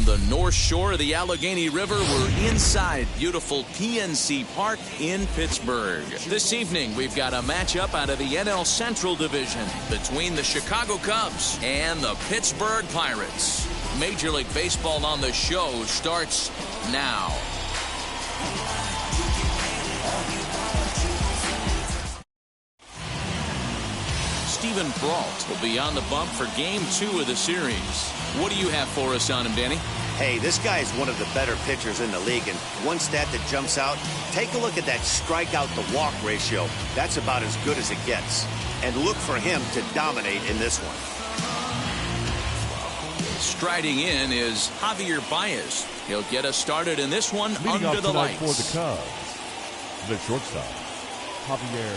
the North Shore of the Allegheny River, we're inside beautiful PNC Park in Pittsburgh. This evening, we've got a matchup out of the NL Central Division between the Chicago Cubs and the Pittsburgh Pirates. Major League Baseball on the show starts now. Steven Brault will be on the bump for Game 2 of the series. What do you have for us on him, Danny? Hey, this guy is one of the better pitchers in the league, and one stat that jumps out, take a look at that strikeout to walk ratio. That's about as good as it gets. And look for him to dominate in this one. Striding in is Javier Baez. He'll get us started in this one under the lights. For the Cubs, the shortstop, Javier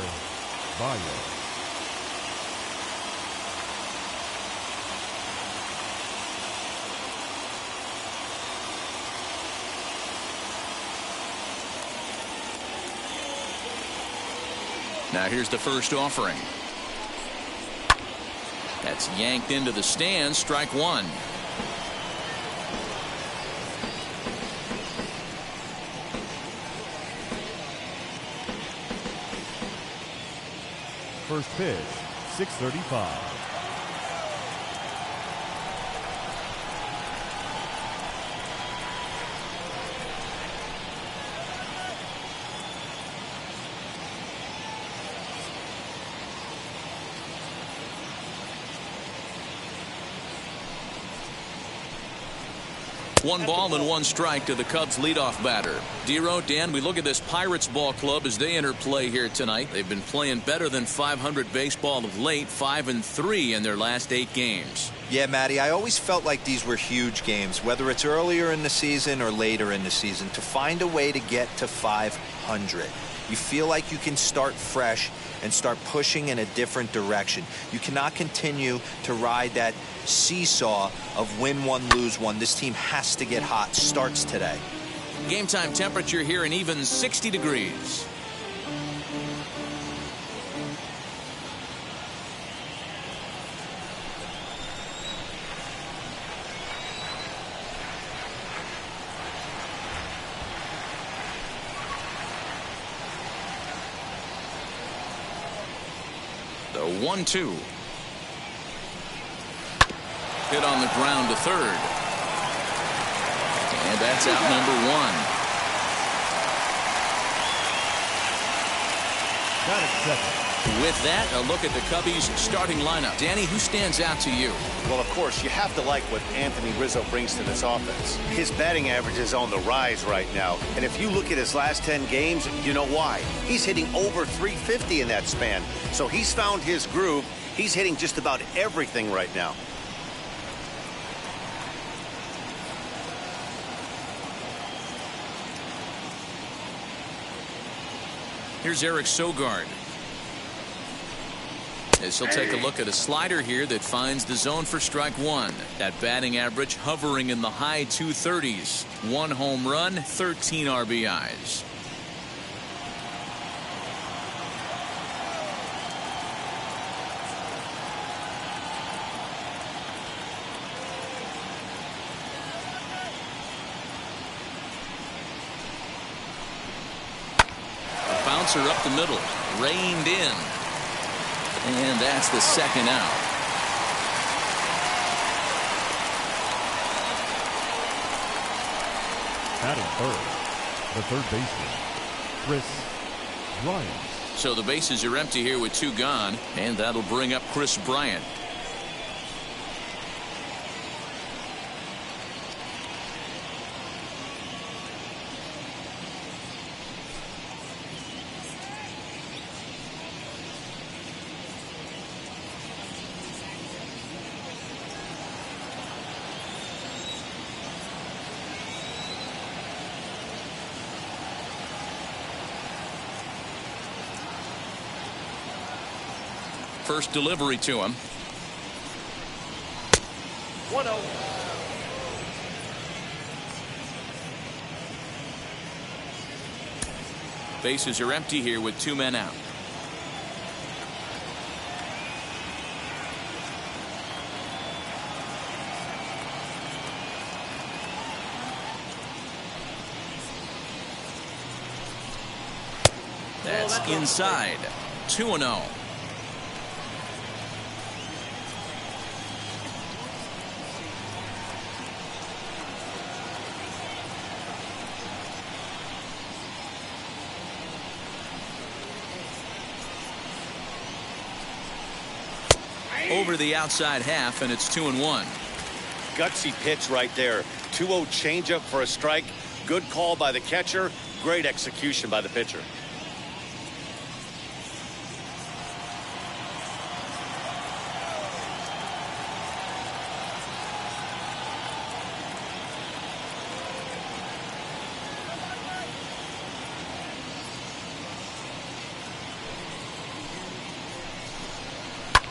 Baez. Now here's the first offering. That's yanked into the stands. Strike one. First pitch, 6:35. One ball and one strike to the Cubs leadoff batter. Dero, Dan, we look at this Pirates ball club as they enter play here tonight. They've been playing better than .500 baseball of late, 5-3 in their last 8 games. Yeah, Matty, I always felt like these were huge games, whether it's earlier in the season or later in the season, to find a way to get to 500. You feel like you can start fresh and start pushing in a different direction. You cannot continue to ride that seesaw of win one, lose one. This team has to get hot. Starts today. Game time temperature here an even 60 degrees. The 1-2. Hit on the ground to third. And that's out number one. Got it, second. With that, a look at the Cubbies starting lineup. Danny, who stands out to you? Well, of course, you have to like what Anthony Rizzo brings to this offense. His batting average is on the rise right now. And if you look at his last 10 games, you know why. He's hitting over .350 in that span. So he's found his groove. He's hitting just about everything right now. Here's Eric Sogard. As he'll take a look at a slider here that finds the zone for strike one. That batting average hovering in the high 230s. 1 home run, 13 RBIs. A bouncer up the middle, reined in. And that's the second out. Batting third, the third baseman, Kris Bryant. So the bases are empty here with 2 gone, and that'll bring up Kris Bryant. First delivery to him. 1-0. Bases are empty here with 2 men out. That's inside. 2-0. Over the outside half, and it's 2-1. Gutsy pitch right there. 2-0 changeup for a strike. Good call by the catcher. Great execution by the pitcher.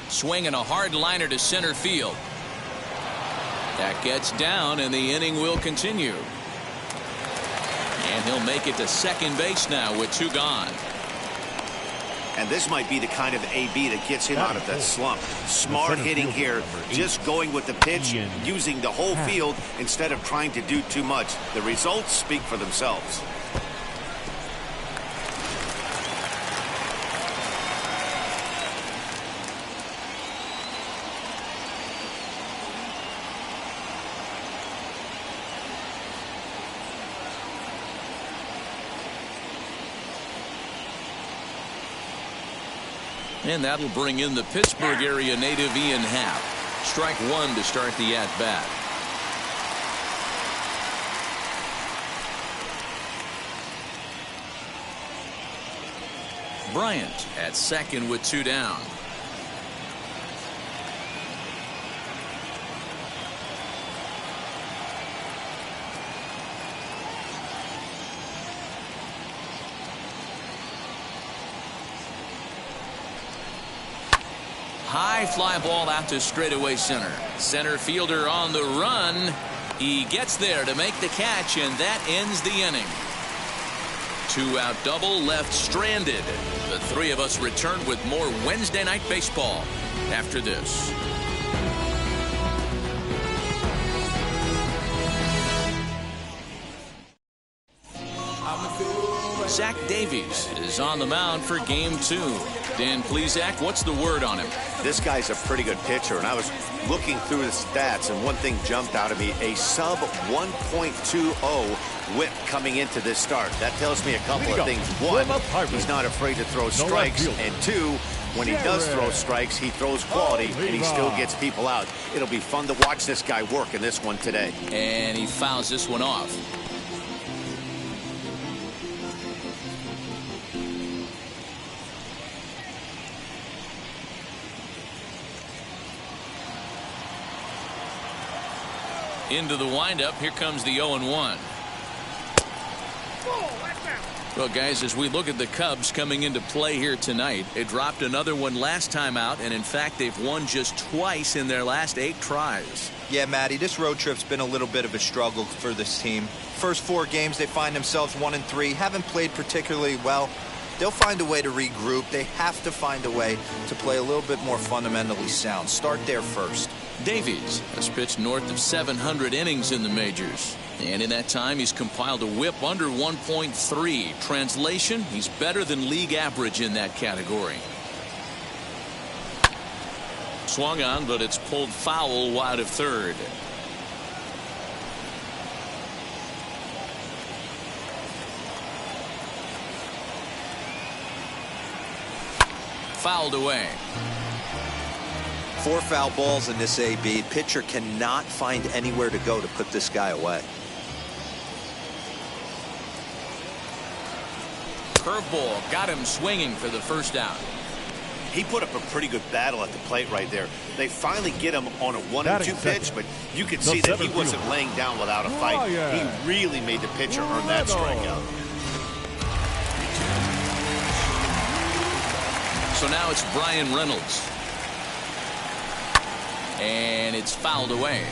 Swinging a hard liner to center field. That gets down, and the inning will continue. And he'll make it to second base now with 2 gone. And this might be the kind of AB that gets him out of that slump. Smart hitting here, just going with the pitch, using the whole field instead of trying to do too much. The results speak for themselves. And that'll bring in the Pittsburgh area native Ian Happ. Strike 1 to start the at-bat. Bryant at second with 2 down. High fly ball out to straightaway center. Center fielder on the run. He gets there to make the catch, and that ends the inning. 2-out double left stranded. The three of us return with more Wednesday Night Baseball after this. Zach Davies is on the mound for game 2. Dan Plesac, what's the word on him? This guy's a pretty good pitcher, and I was looking through the stats, and one thing jumped out at me: a sub 1.20 whip coming into this start. That tells me a couple of things. One, he's not afraid to throw strikes, and two, when he does throw strikes, he throws quality, and he still gets people out. It'll be fun to watch this guy work in this one today. And he fouls this one off. Into the windup. Here comes the 0-1. Well, guys, as we look at the Cubs coming into play here tonight, it dropped another one last time out, and in fact they've won just twice in their last 8 tries. Yeah, Matty, this road trip's been a little bit of a struggle for this team. First 4 games they find themselves 1-3, haven't played particularly well. They'll find a way to regroup. They have to find a way to play a little bit more fundamentally sound. Start there first. Davies has pitched north of 700 innings in the majors, and in that time he's compiled a whip under 1.3. Translation, he's better than league average in that category. Swung on, but it's pulled foul wide of third. Fouled away. 4 foul balls in this AB. Pitcher cannot find anywhere to go to put this guy away. Curveball got him swinging for the first out. He put up a pretty good battle at the plate right there. They finally get him on a 1-2 pitch, but you could see that he wasn't laying down without a fight. He really made the pitcher earn that strikeout. So now it's Brian Reynolds. And it's fouled away.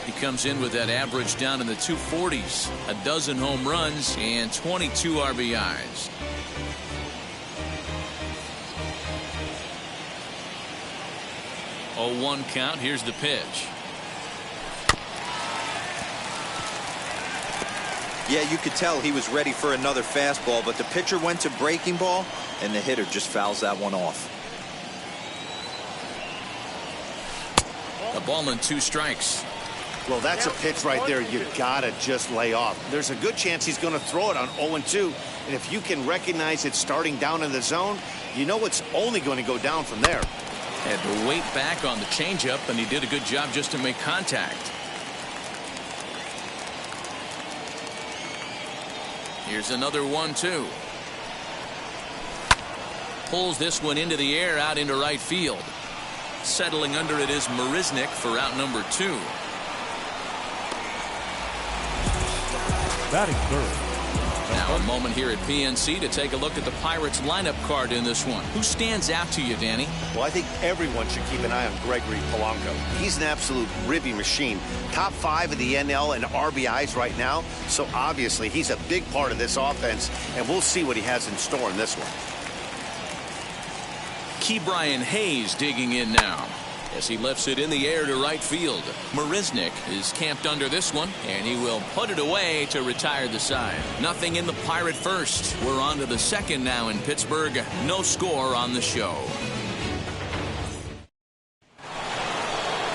He comes in with that average down in the 240s. A dozen home runs and 22 RBIs. Oh, 1 count. Here's the pitch. Yeah, you could tell he was ready for another fastball, but the pitcher went to breaking ball, and the hitter just fouls that one off. A ball and 2 strikes. Well, that's a pitch right there you gotta just lay off. There's a good chance he's going to throw it on 0-2, and if you can recognize it starting down in the zone, you know it's only going to go down from there. Had to wait back on the changeup, and he did a good job just to make contact. Here's another 1-2. Pulls this one into the air out into right field. Settling under it is Marisnick for out number 2. Batting third. Now a moment here at PNC to take a look at the Pirates lineup card in this one. Who stands out to you, Danny? Well, I think everyone should keep an eye on Gregory Polanco. He's an absolute ribby machine. Top 5 of the NL in RBIs right now. So obviously he's a big part of this offense, and we'll see what he has in store in this one. Ke'Bryan Hayes digging in now as he lifts it in the air to right field. Marisnick is camped under this one, and he will put it away to retire the side. Nothing in the Pirate first. We're on to the second now in Pittsburgh. No score on the show.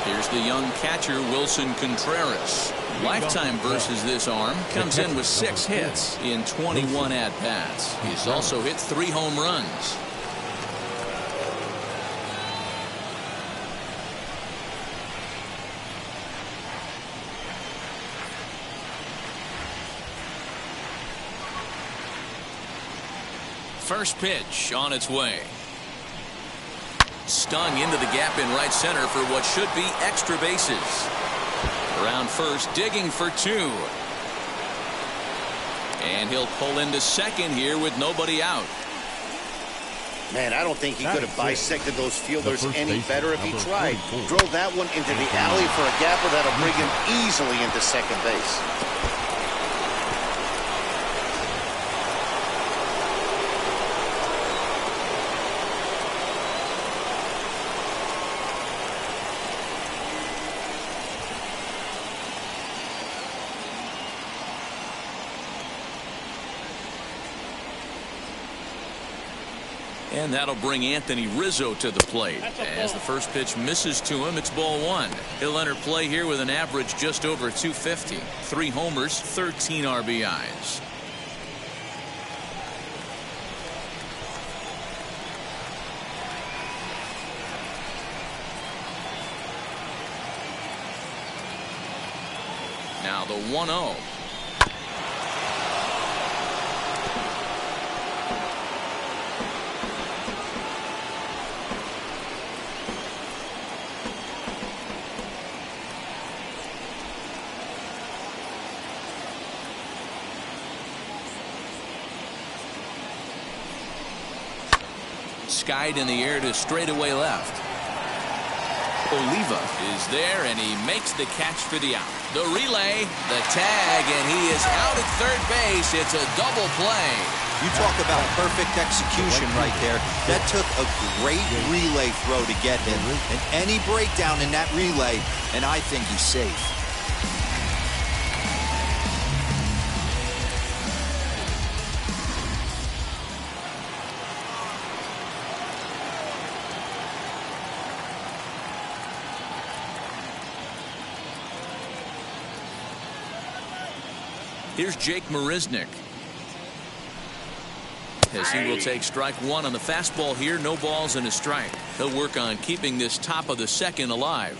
Here's the young catcher, Wilson Contreras. Lifetime versus this arm. Comes in with 6 hits in 21 at-bats. He's also hit 3 home runs. First pitch on its way. Stung into the gap in right center for what should be extra bases. Around first, digging for 2. And he'll pull into second here with nobody out. Man, I don't think he could have bisected those fielders any better if he tried. Drove that one into the alley for a gapper that'll bring him easily into second base. And that'll bring Anthony Rizzo to the plate. As the first pitch misses to him, it's ball 1. He'll enter play here with an average just over 250. 3 homers, 13 RBIs. Now the 1-0. Skied in the air to straightaway left. Oliva is there, and he makes the catch for the out. The relay, the tag, and he is out at third base. It's a double play. You talk about perfect execution right there. That took a great relay throw to get him. And any breakdown in that relay, and I think he's safe. Here's Jake Marisnick. As he will take strike 1 on the fastball here. No balls and a strike. He'll work on keeping this top of the second alive.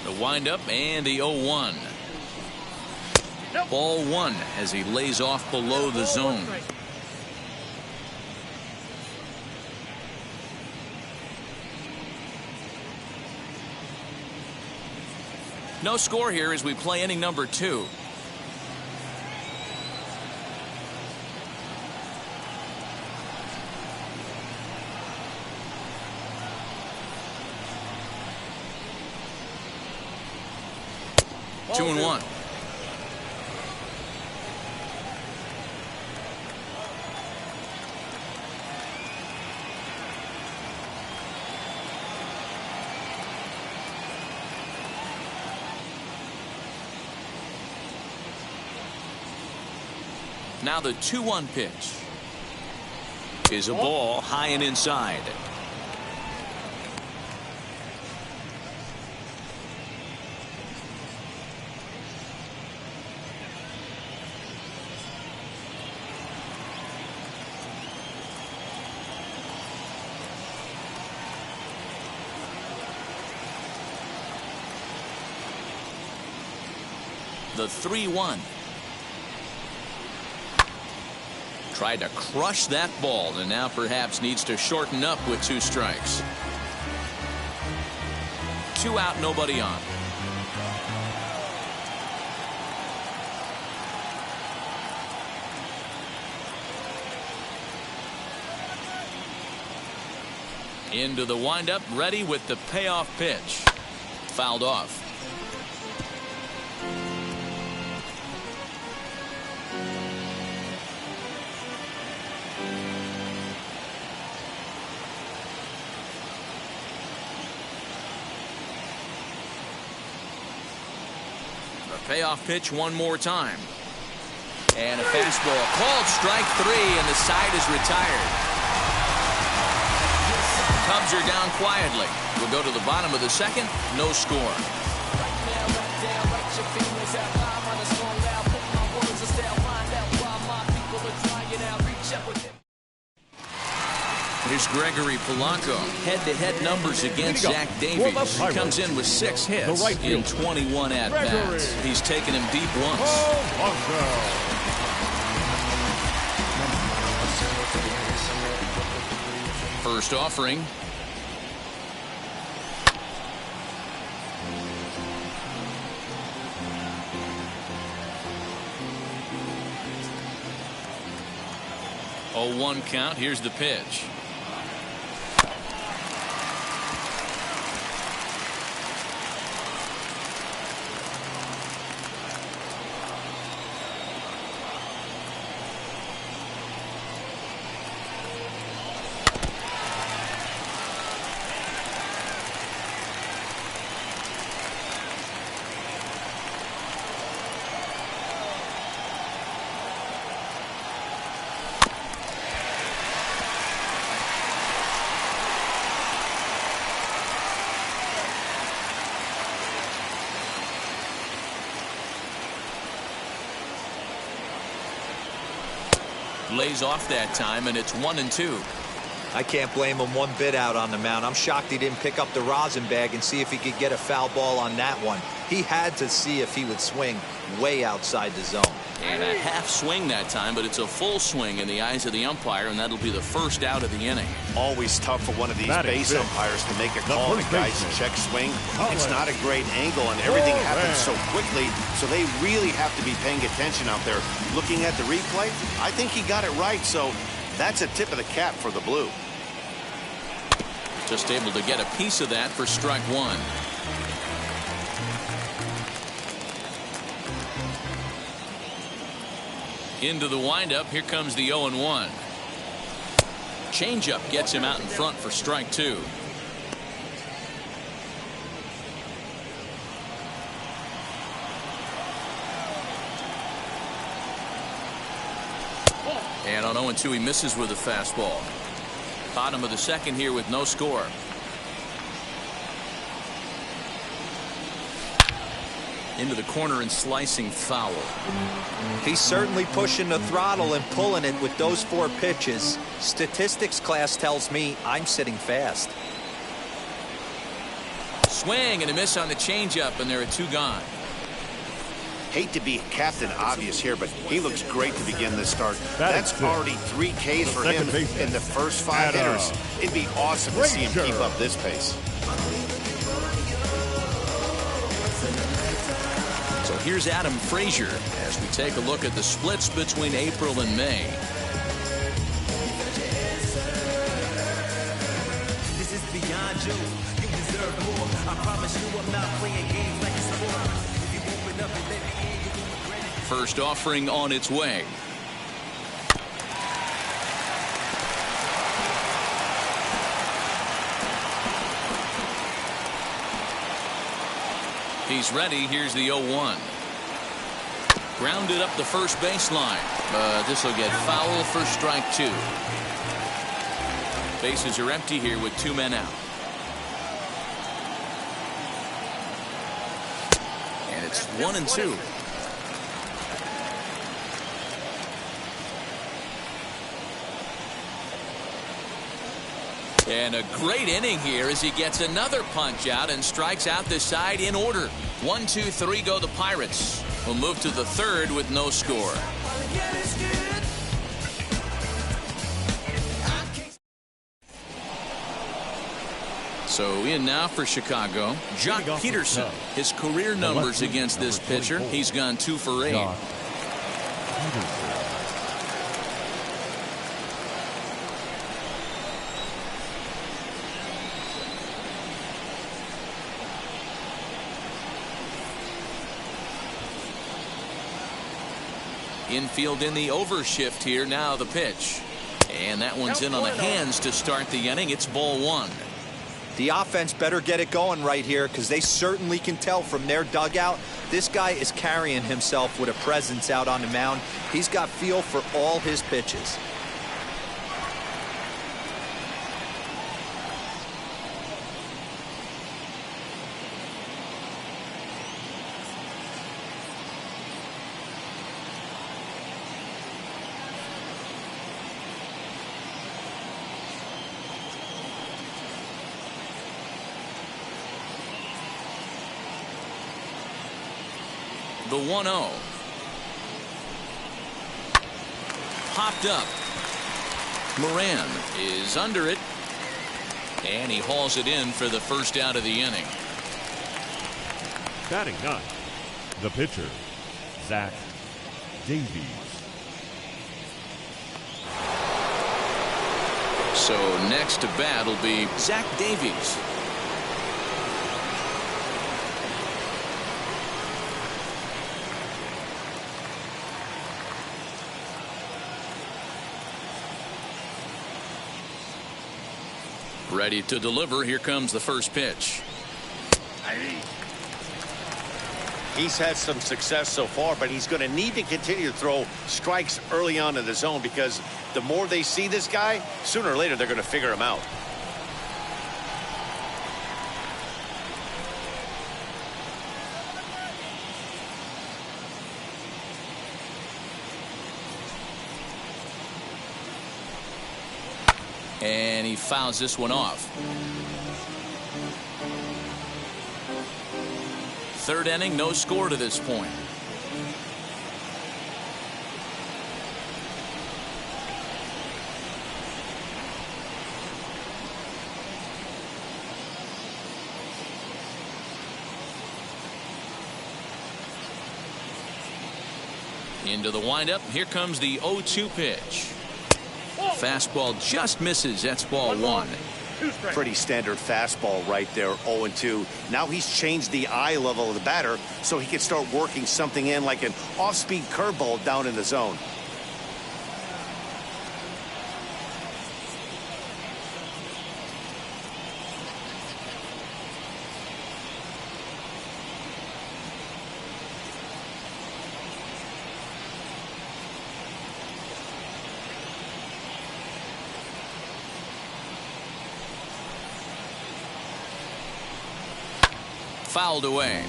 The windup and the 0-1. Ball 1 as he lays off below the zone. No score here as we play inning number 2. Two and 1. Now the 2-1 pitch is a ball high and inside. The 3-1. Tried to crush that ball and now perhaps needs to shorten up with 2 strikes. 2 out, nobody on. Into the windup, ready with the payoff pitch. Fouled off. Payoff pitch one more time. And a fastball called strike 3, and the side is retired. Cubs are down quietly. We'll go to the bottom of the second. No score. Here's Gregory Polanco. Head-to-head numbers against Zach Davies. He comes in with 6 hits in 21 at-bats. He's taken him deep once. First offering. Oh, 1 count. Here's the pitch. Lays off that time, and it's 1-2. I can't blame him one bit out on the mound. I'm shocked he didn't pick up the rosin bag and see if he could get a foul ball on that one. He had to see if he would swing way outside the zone. And a half swing that time, but it's a full swing in the eyes of the umpire, and that'll be the first out of the inning. Always tough for one of these base umpires to make a call on a guy's check swing. It's not a great angle, and everything happens so quickly, so they really have to be paying attention out there. Looking at the replay, I think he got it right, so that's a tip of the cap for the Blue. Just able to get a piece of that for strike 1. Into the windup. Here comes the 0-1. Changeup gets him out in front for strike 2. And on 0-2, he misses with a fastball. Bottom of the second here with no score. Into the corner and slicing foul. He's certainly pushing the throttle and pulling it with those 4 pitches. Statistics class tells me I'm sitting fast. Swing and a miss on the changeup, and there are 2 gone. Hate to be Captain Obvious here, but he looks great to begin this start. That's already 3 Ks for him in the first 5 hitters. It'd be awesome to see him keep up this pace. So here's Adam Frazier as we take a look at the splits between April and May. This is beyond you. You deserve more. I promise you I'm not playing games like a sport. If you open up and let me in, you will regret it. First offering on its way. He's ready. Here's the 0-1. Grounded up the first baseline. This will get foul for strike 2. Bases are empty here with 2 men out. And it's 1-2. And a great inning here as he gets another punch out and strikes out the side in order. 1, 2, 3 go the Pirates. We'll move to the third with no score. So in now for Chicago, Joc Pederson. His career numbers against this pitcher, he's gone 2 for 8. Infield in the overshift here. Now the pitch. And that one's in on the hands to start the inning. It's ball 1. The offense better get it going right here because they certainly can tell from their dugout this guy is carrying himself with a presence out on the mound. He's got feel for all his pitches. The 1-0. Popped up. Moran is under it. And he hauls it in for the first out of the inning. Batting 9, the pitcher, Zach Davies. So next to bat will be Zach Davies. Ready to deliver. Here comes the first pitch. He's had some success so far, but he's going to need to continue to throw strikes early on in the zone because the more they see this guy, sooner or later they're going to figure him out. And he fouls this one off. Third inning, no score to this point. Into the windup. Here comes the 0-2 pitch. Fastball just misses. That's ball 1. Pretty standard fastball right there, 0-2. Now he's changed the eye level of the batter so he can start working something in like an off-speed curveball down in the zone. Fouled away.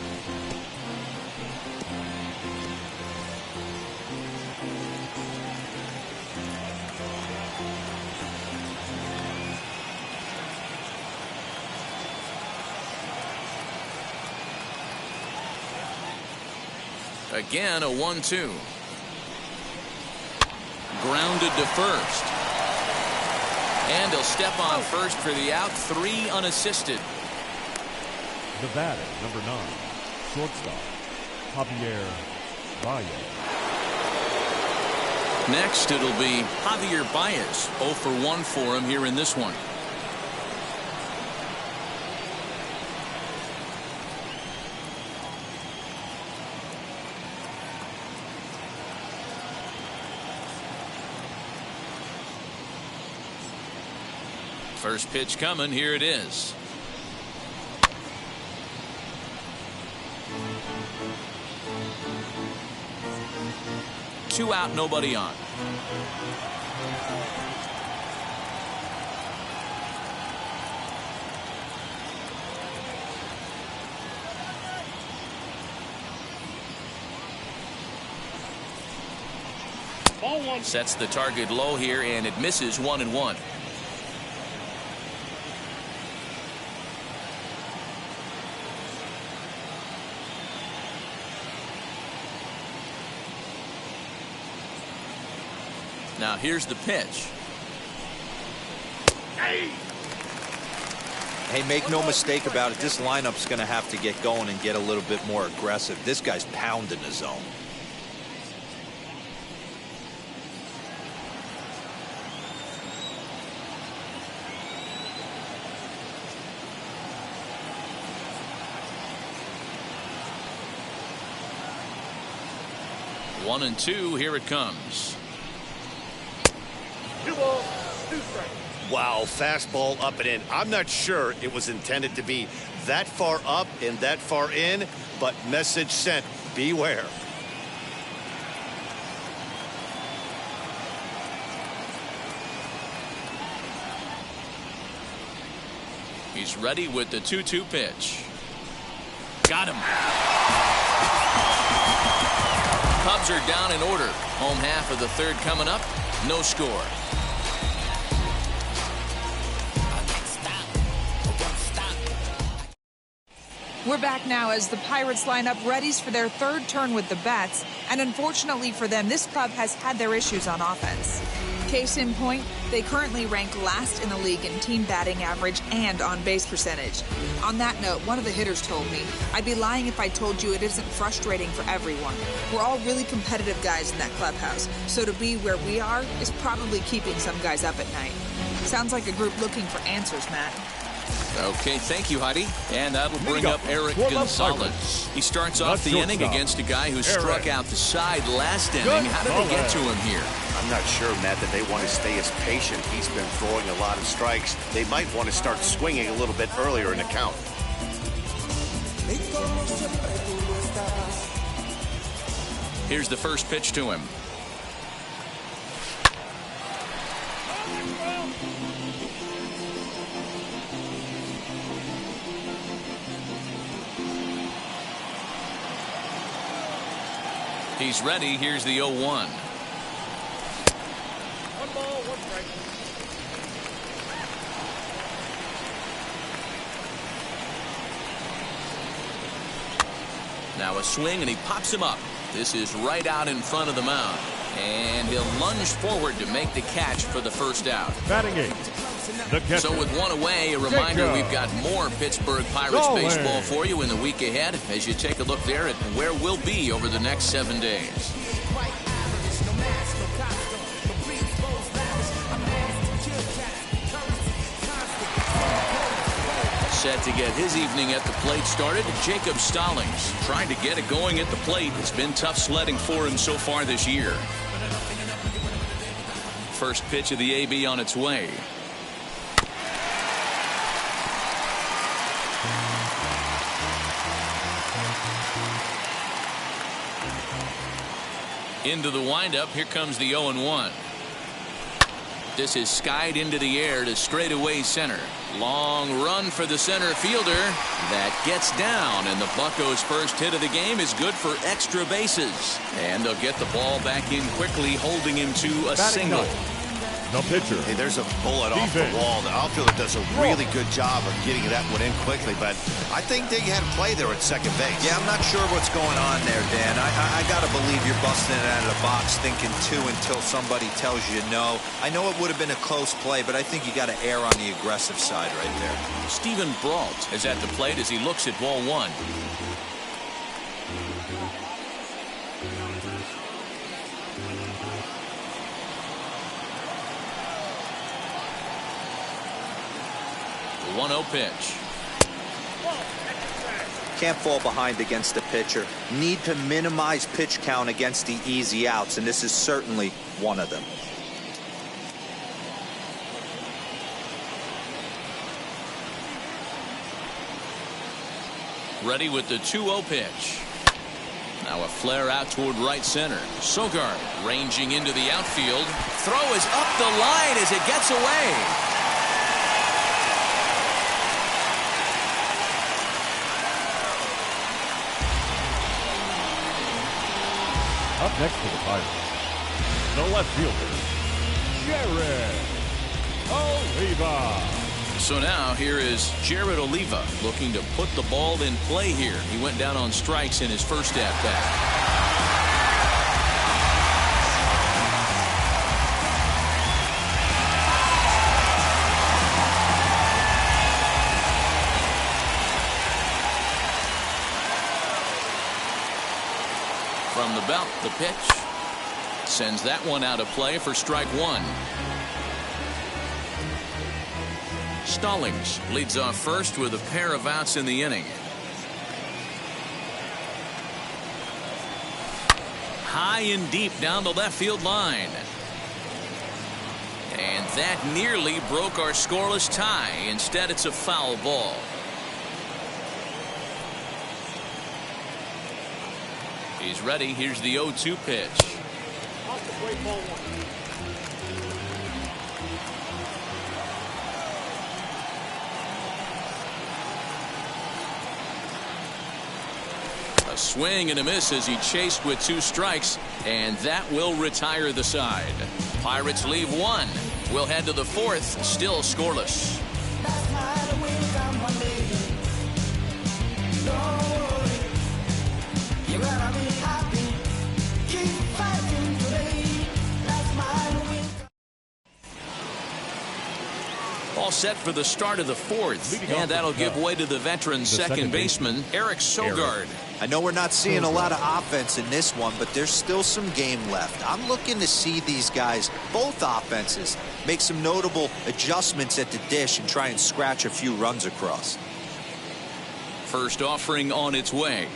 Again, a 1-2. Grounded to first. And he'll step on first for the out. 3 unassisted. The batter, number 9, shortstop, Javier Baez. Next, it'll be Javier Baez. 0 for 1 for him here in this one. First pitch coming. Here it is. 2 out, nobody on. Sets the target low here, and it misses 1-1. Now here's the pitch. Hey, make no mistake about it. This lineup's going to have to get going and get a little bit more aggressive. This guy's pounding the zone. One and two, here it comes. 2 balls, 2 strikes. Wow, fastball up and in. I'm not sure it was intended to be that far up and that far in, but message sent, beware. He's ready with the 2-2 pitch. Got him. Cubs are down in order. Home half of the third coming up. No score. We're back now as the Pirates line up readies for their third turn with the bats, and unfortunately for them, this club has had their issues on offense. Case in point, they currently rank last in the league in team batting average and on base percentage. On that note, one of the hitters told me, "I'd be lying if I told you it isn't frustrating for everyone. We're all really competitive guys in that clubhouse, so to be where we are is probably keeping some guys up at night." Sounds like a group looking for answers, Matt. Okay, thank you, Heidi. And that'll bring up Eric Gonzalez. He starts off the inning against a guy who struck out the side last inning. How did they get to him here? I'm not sure, Matt, that they want to stay as patient. He's been throwing a lot of strikes. They might want to start swinging a little bit earlier in the count. Here's the first pitch to him. He's ready. Here's the 0-1. 1 ball, 1 strike. Now a swing, and he pops him up. This is right out in front of the mound. And he'll lunge forward to make the catch for the first out. Batting 8, the catcher. So with one away, a reminder we've got more Pittsburgh Pirates baseball for you in the week ahead as you take a look there at where we'll be over the next 7 days. Set to get his evening at the plate started, Jacob Stallings trying to get it going at the plate. It's been tough sledding for him so far this year. First pitch of the AB on its way. Into the windup. Here comes the 0-1. This is skied into the air to straightaway center. Long run for the center fielder. That gets down, and the Buccos' first hit of the game is good for extra bases. And they'll get the ball back in quickly, holding him to a single. The pitcher. Hey, there's a bullet off the wall. The outfielder does a really good job of getting that one in quickly, but I think they had a play there at second base. Yeah, I'm not sure what's going on there, Dan. I got to believe you're busting it out of the box thinking 2 until somebody tells you no. I know it would have been a close play, but I think you got to err on the aggressive side right there. Stephen Brault is at the plate as he looks at ball 1. The 1-0 pitch. Can't fall behind against the pitcher. Need to minimize pitch count against the easy outs, and this is certainly one of them. Ready with the 2-0 pitch. Now a flare out toward right center. Sogard ranging into the outfield. Throw is up the line as it gets away. Up next for the Pirates, the left fielder, Jared Oliva. So now here is Jared Oliva looking to put the ball in play here. He went down on strikes in his first at-bat. From the belt, the pitch. Sends that one out of play for strike one. Stallings leads off first with a pair of outs in the inning. High and deep down the left field line. And that nearly broke our scoreless tie. Instead, it's a foul ball. He's ready. Here's the 0-2 pitch. Off the plate, ball one. A swing and a miss as he chased with 2 strikes, and that will retire the side. Pirates leave 1. We'll head to the 4th, still scoreless. All set for the start of the 4th, and that'll give way to the veteran second baseman, Eric Sogard. I know we're not seeing a lot of offense in this one, but there's still some game left. I'm looking to see these guys, both offenses, make some notable adjustments at the dish and try and scratch a few runs across. First offering on its way.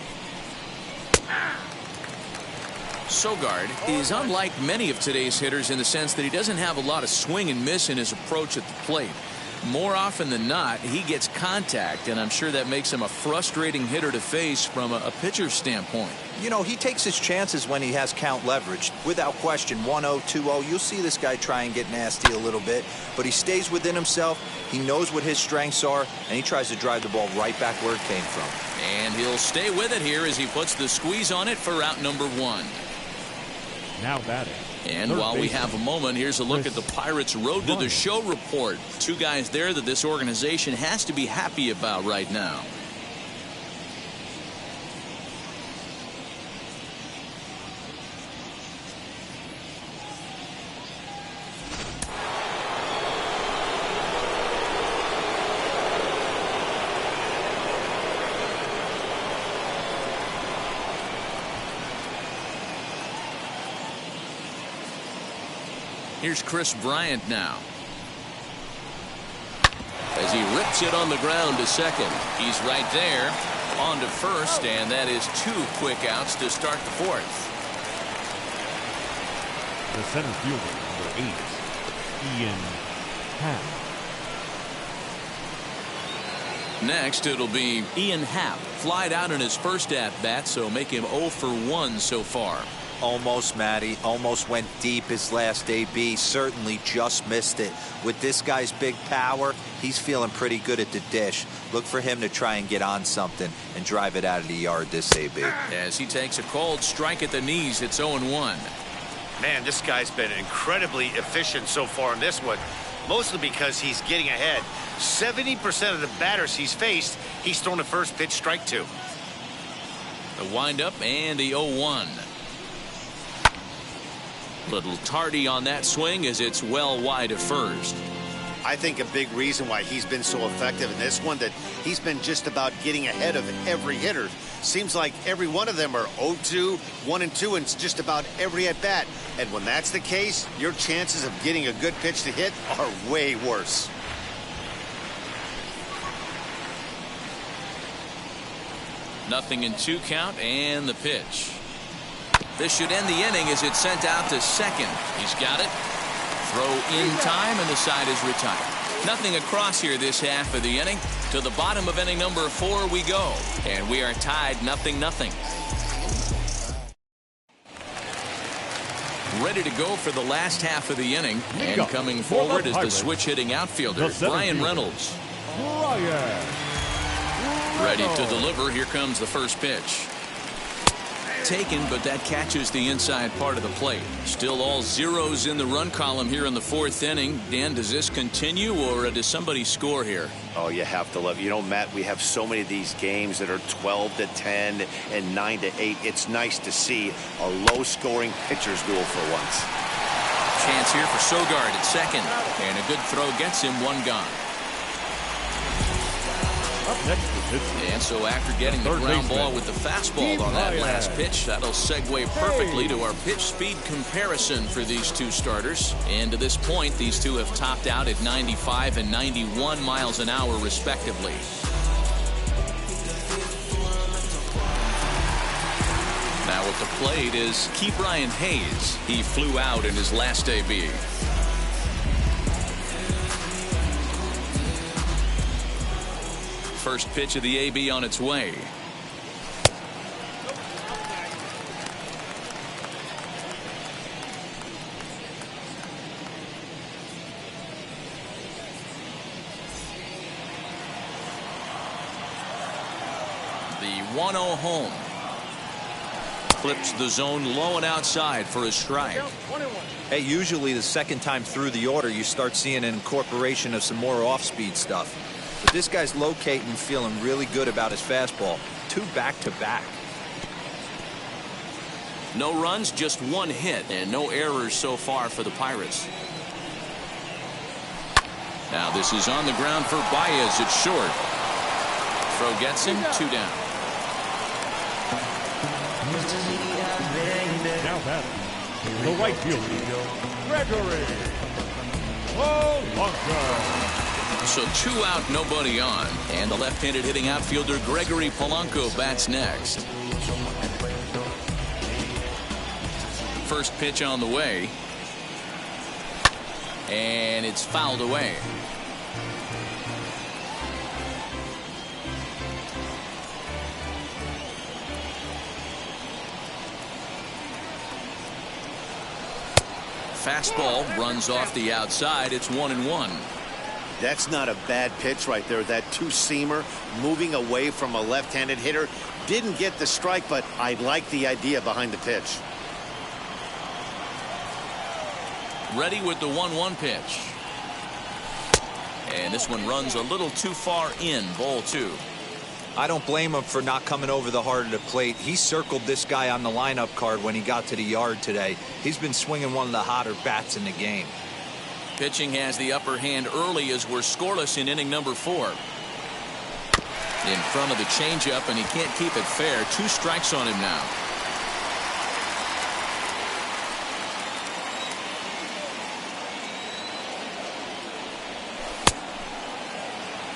Sogard is unlike many of today's hitters in the sense that he doesn't have a lot of swing and miss in his approach at the plate. More often than not, he gets contact, and I'm sure that makes him a frustrating hitter to face from a pitcher's standpoint. You know, he takes his chances when he has count leverage. Without question, 1-0, 2-0, you'll see this guy try and get nasty a little bit, but he stays within himself. He knows what his strengths are, and he tries to drive the ball right back where it came from. And he'll stay with it here as he puts the squeeze on it for out number 1. Now batting. And while we have a moment, here's a look at the Pirates' Road to the Show report. 2 guys there that this organization has to be happy about right now. Here's Chris Bryant now. As he rips it on the ground to second. He's right there. On to first, and that is 2 quick outs to start the 4th. The center fielder, number 8, Ian Happ. Next, it'll be Ian Happ. Flied out in his first at-bat, so make him 0 for 1 so far. Almost, Matty. Almost went deep his last AB. Certainly just missed it. With this guy's big power, he's feeling pretty good at the dish. Look for him to try and get on something and drive it out of the yard this AB. As he takes a cold strike at the knees, it's 0-1. Man, this guy's been incredibly efficient so far in this one, mostly because he's getting ahead. 70% of the batters he's faced, he's thrown a first pitch strike to. The windup and the 0-1. Little tardy on that swing as it's well wide of first. I think a big reason why he's been so effective in this one, that he's been just about getting ahead of every hitter. Seems like every one of them are 0-2, 1-2 in just about every at bat. And when that's the case, your chances of getting a good pitch to hit are way worse. Nothing in 2 count, and the pitch. This should end the inning as it's sent out to second. He's got it. Throw in time, and the side is retired. Nothing across here this half of the inning. To the bottom of inning number 4 we go. And we are tied 0-0. ready to go for the last half of the inning. And go. coming For the forward is the Pirates, switch-hitting outfielder, the center Brian fielder, Reynolds. Brian Ready to Reynolds. deliver. Here comes the first pitch. Taken, but that catches the inside part of the plate. Still all zeros in the run column here in the fourth inning. Dan, does this continue, or does somebody score here? Oh, you have to love it. You know, Matt, we have so many of these games that are 12-10 and 9-8. It's nice to see a low-scoring pitcher's duel for once. Chance here for Sogard at second. And a good throw gets him, one gone. Up next is And so after getting the third ground baseman, ball with the fastball on that last pitch, that'll segue perfectly to our pitch speed comparison for these two starters. And to this point, these two have topped out at 95 and 91 miles an hour respectively. Now at the plate is Ke'Bryan Hayes. He flew out in his last AB. First pitch of the AB on its way. The 1-0 home. Clips the zone low and outside for a strike. Hey, usually the second time through the order, you start seeing an incorporation of some more off-speed stuff. But this guy's locating, feeling really good about his fastball. 2 back-to-back. No runs, just 1 hit, and no errors so far for the Pirates. Now this is on the ground for Baez. It's short. Throw gets him, 2 down. now batting the right fielder, Gregory Polanco. So 2 out, nobody on. And the left-handed hitting outfielder Gregory Polanco bats next. First pitch on the way. And it's fouled away. Fastball runs off the outside. It's 1-1. That's not a bad pitch right there. That two-seamer moving away from a left-handed hitter. Didn't get the strike, but I like the idea behind the pitch. Ready with the 1-1 pitch. And this one runs a little too far in. Ball 2. I don't blame him for not coming over the heart of the plate. He circled this guy on the lineup card when he got to the yard today. He's been swinging one of the hotter bats in the game. Pitching has the upper hand early as we're scoreless in inning number 4. In front of the changeup, and he can't keep it fair. 2 strikes on him now.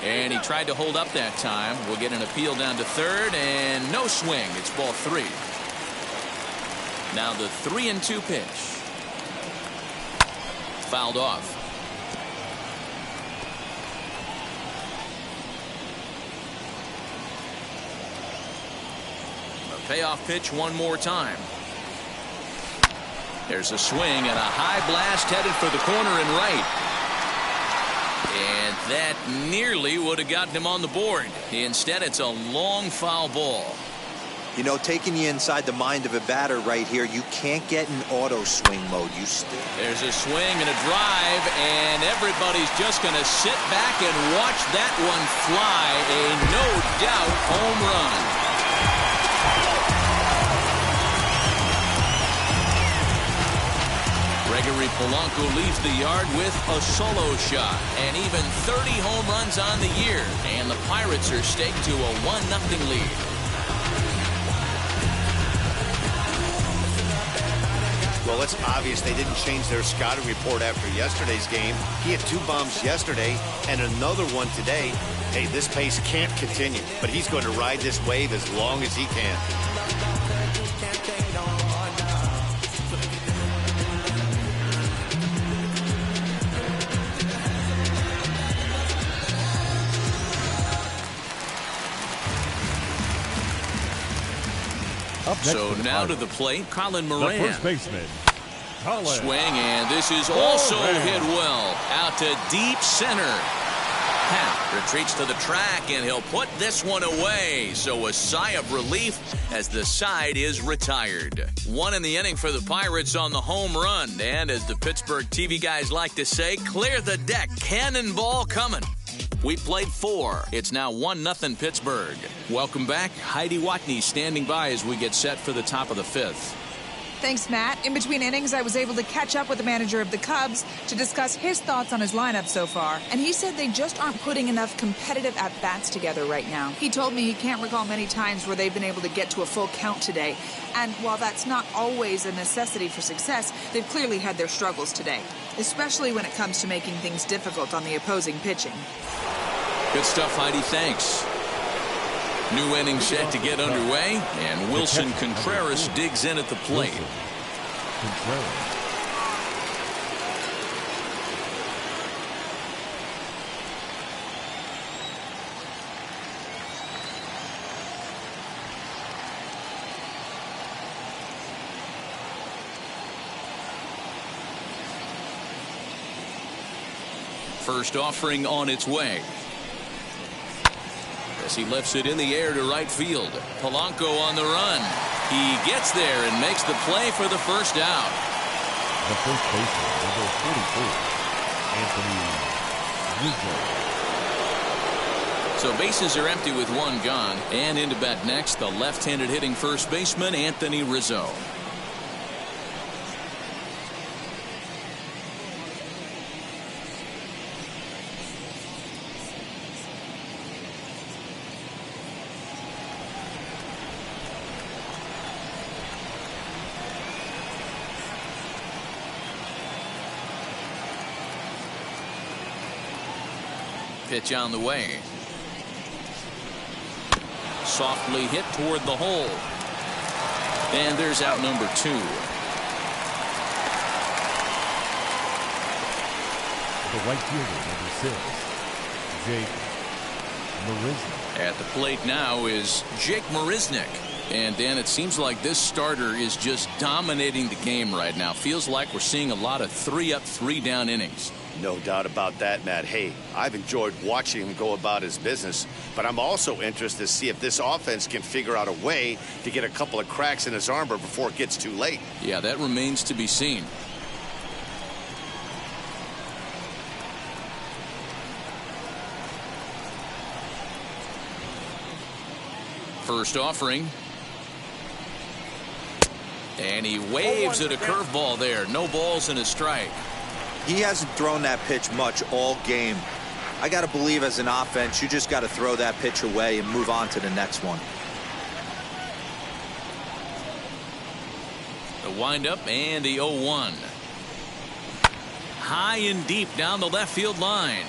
And he tried to hold up that time. We'll get an appeal down to third, and no swing. It's ball 3. Now the 3-2 pitch. Fouled off. A payoff pitch one more time. There's a swing and a high blast headed for the corner and right. And that nearly would have gotten him on the board. Instead, it's a long foul ball. You know, taking you inside the mind of a batter right here, you can't get in auto swing mode. There's a swing and a drive, and everybody's just going to sit back and watch that one fly. A no-doubt home run. Gregory Polanco leaves the yard with a solo shot, and even 30 home runs on the year, and the Pirates are staked to a 1-0 lead. Well, it's obvious they didn't change their scouting report after yesterday's game. He had 2 bombs yesterday and another one today. Hey, this pace can't continue, but he's going to ride this wave as long as he can. Up next So for the now to Pirates, the plate, Colin the Moran. first baseman, Swing, and this is also hit well. Out to deep center. Happ retreats to the track, and he'll put this one away. So a sigh of relief as the side is retired. 1 in the inning for the Pirates on the home run. And as the Pittsburgh TV guys like to say, clear the deck. Cannonball coming. We played 4. It's now 1-0 Pittsburgh. Welcome back. Heidi Watney standing by as we get set for the top of the 5th. Thanks, Matt. In between innings, I was able to catch up with the manager of the Cubs to discuss his thoughts on his lineup so far. And he said they just aren't putting enough competitive at-bats together right now. He told me he can't recall many times where they've been able to get to a full count today. And while that's not always a necessity for success, they've clearly had their struggles today, especially when it comes to making things difficult on the opposing pitching. Good stuff, Heidi. Thanks. New inning set to get underway, and Wilson Contreras digs in at the plate. First offering on its way. As he lifts it in the air to right field. Polanco on the run. He gets there and makes the play for the first out. The first baseman, number 44, Anthony Rizzo. So bases are empty with 1 gone. And into bat next, the left-handed hitting first baseman, Anthony Rizzo. Pitch on the way. Softly hit toward the hole. And there's out number 2. The right fielder, number 6, Jake Marisnick. At the plate now is Jake Marisnick. And Dan, it seems like this starter is just dominating the game right now. Feels like we're seeing a lot of 3-up, 3-down innings. No doubt about that, Matt. Hey, I've enjoyed watching him go about his business, but I'm also interested to see if this offense can figure out a way to get a couple of cracks in his armor before it gets too late. Yeah, that remains to be seen. First offering. And he waves at a curveball there. No balls and a strike. He hasn't thrown that pitch much all game. I got to believe as an offense, you just got to throw that pitch away and move on to the next one. The windup and the 0-1. High and deep down the left field line.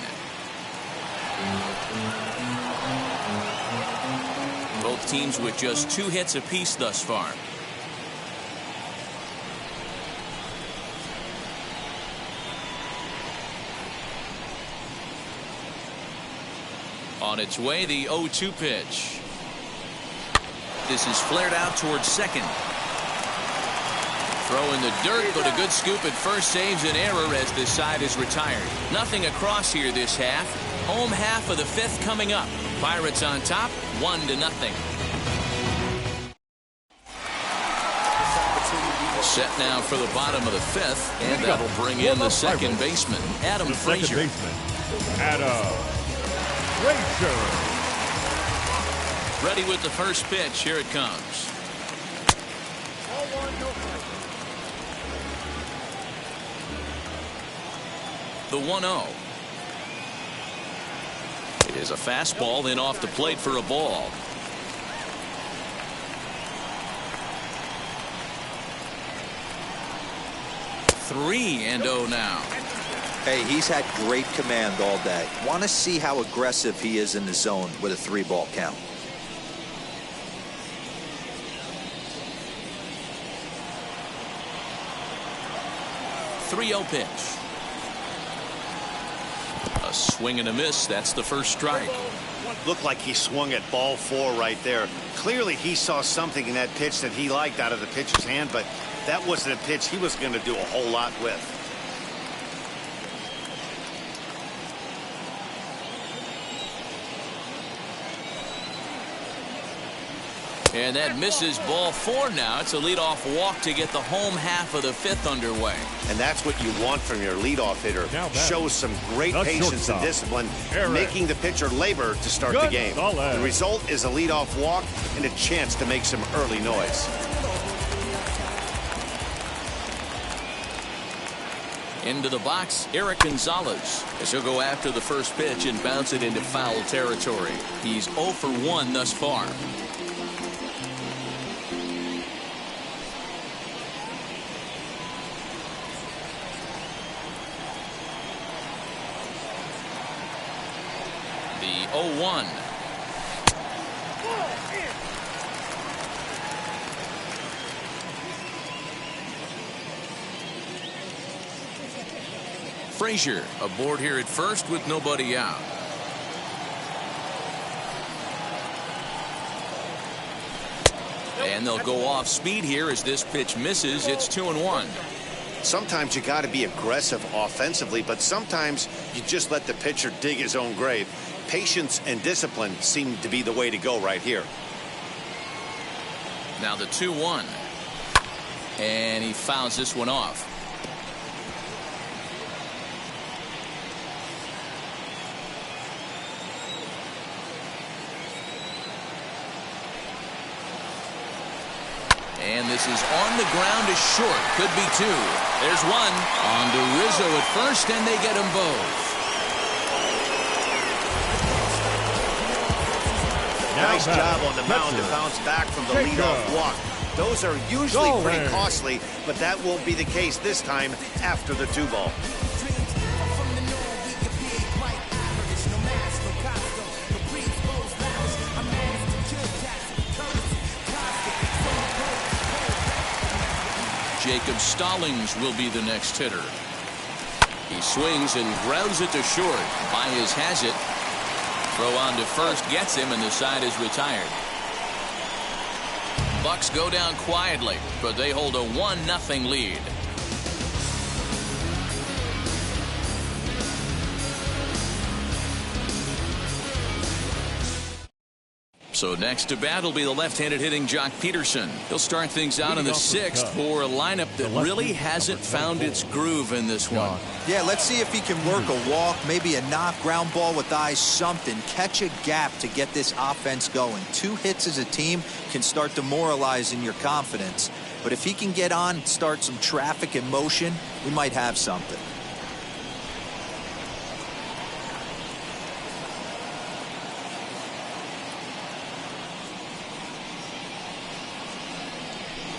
Both teams with just 2 hits apiece thus far. On its way, the 0-2 pitch. This is flared out towards second. Throw in the dirt, but a good scoop at first saves an error as this side is retired. Nothing across here this half. Home half of the 5th coming up. Pirates on top, 1-0. Set now for the bottom of the 5th, and that'll bring in the second baseman, Adam Frazier. Second baseman, Adam Frazier. Ready with the first pitch. Here it comes. The 1-0. It is a fastball, then off the plate for a ball. Three and 0 now. Hey, he's had great command all day. Want to see how aggressive he is in the zone with a 3-ball count. .30 pitch. A swing and a miss. That's the first strike. Looked like he swung at ball 4 right there. Clearly he saw something in that pitch that he liked out of the pitcher's hand, but That wasn't a pitch he was going to do a whole lot with. And that misses ball 4 now. It's a leadoff walk to get the home half of the 5th underway. And that's what you want from your leadoff hitter. Shows some great patience and discipline, making the pitcher labor to start the game. The result is a leadoff walk and a chance to make some early noise. Into the box, Eric Gonzalez, as he'll go after the first pitch and bounce it into foul territory. He's 0 for 1 thus far. The 0-1. Frazier aboard here at first with nobody out. And they'll go off speed here as this pitch misses. It's 2-1. Sometimes you got to be aggressive offensively, but sometimes you just let the pitcher dig his own grave. Patience and discipline seem to be the way to go right here. Now the 2-1. And he fouls this one off. And this is on the ground to short. Could be 2. There's 1. On to Rizzo at first, and they get them both. Nice job on the mound to bounce back from the leadoff walk. Those are usually pretty costly, but that won't be the case this time after the 2-ball. Jacob Stallings will be the next hitter. He swings and grounds it to short. Baez has it. Throw on to first gets him, and the side is retired. Bucks go down quietly, but they hold a 1-0 lead. So next to bat will be the left-handed hitting Jock Peterson. He'll start things out in the 6th for a lineup that really hasn't found its groove in this one. Yeah, let's see if he can work a walk, maybe a knock, ground ball with eyes, something. Catch a gap to get this offense going. 2 hits as a team can start demoralizing your confidence. But if he can get on and start some traffic in motion, we might have something.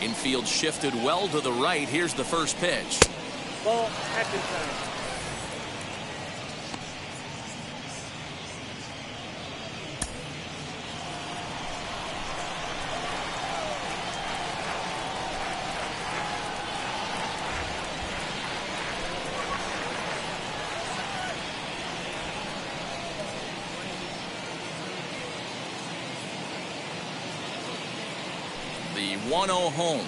Infield shifted well to the right. Here's the first pitch. Ball, action time. The 1-0 home.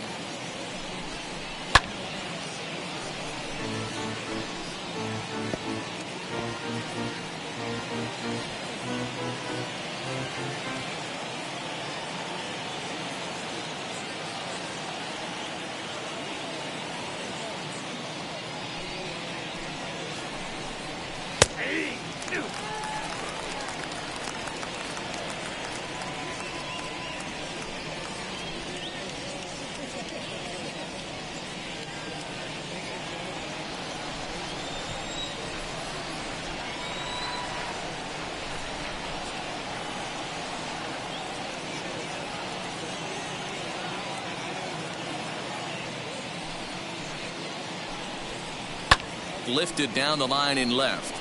Lifted down the line in left.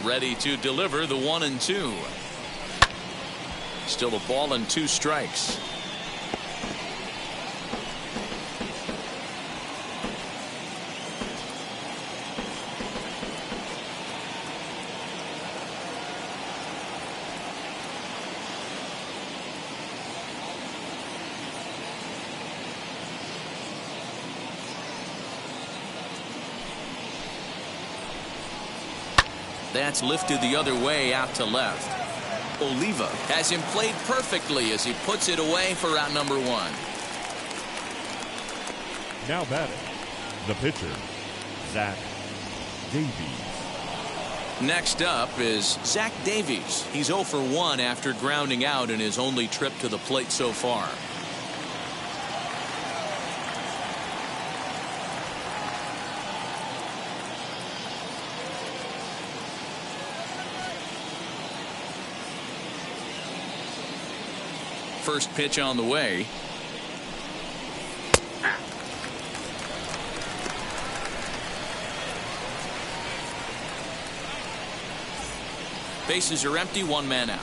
Ready to deliver the 1-2. Still a ball and 2 strikes. That's lifted the other way out to left. Oliva has him played perfectly as he puts it away for out number 1. Now batting, the pitcher, Zach Davies. Next up is Zach Davies. He's 0 for 1 after grounding out in his only trip to the plate so far. First pitch on the way. Bases are empty, 1 man out.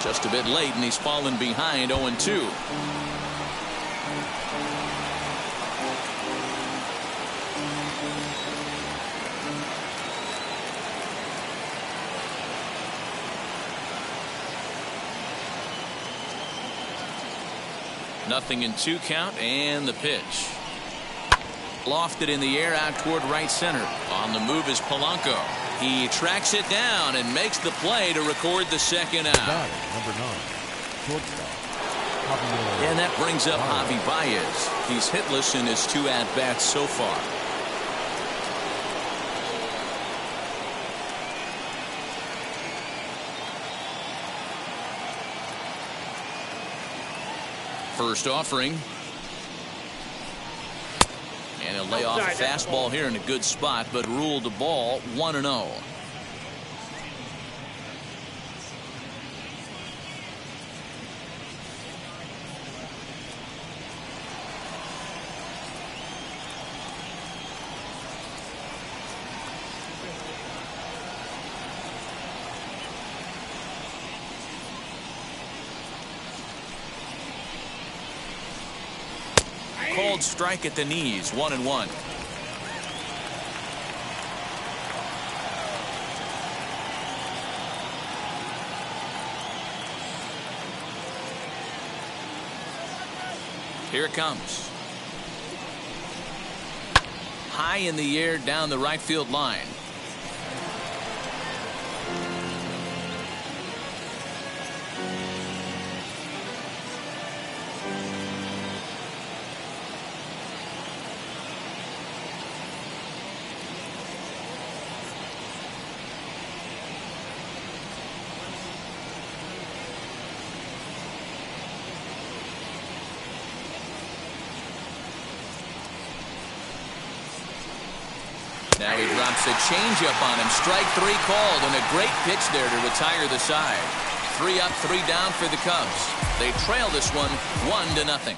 Just a bit late, and he's fallen behind 0-2. Nothing in 2 count, and the pitch. Lofted in the air out toward right center. On the move is Polanco. He tracks it down and makes the play to record the second out. Number 9, shortstop, Javier. And that brings up Javi Baez. He's hitless in his 2 at-bats so far. First offering. And he'll lay off a fastball here in a good spot, but ruled the ball 1-0. Called strike at the knees, 1-1. Here it comes. High in the air down the right field line. Now he drops a changeup on him. Strike 3 called, and a great pitch there to retire the side. 3 up, 3 down for the Cubs. They trail this one 1-0.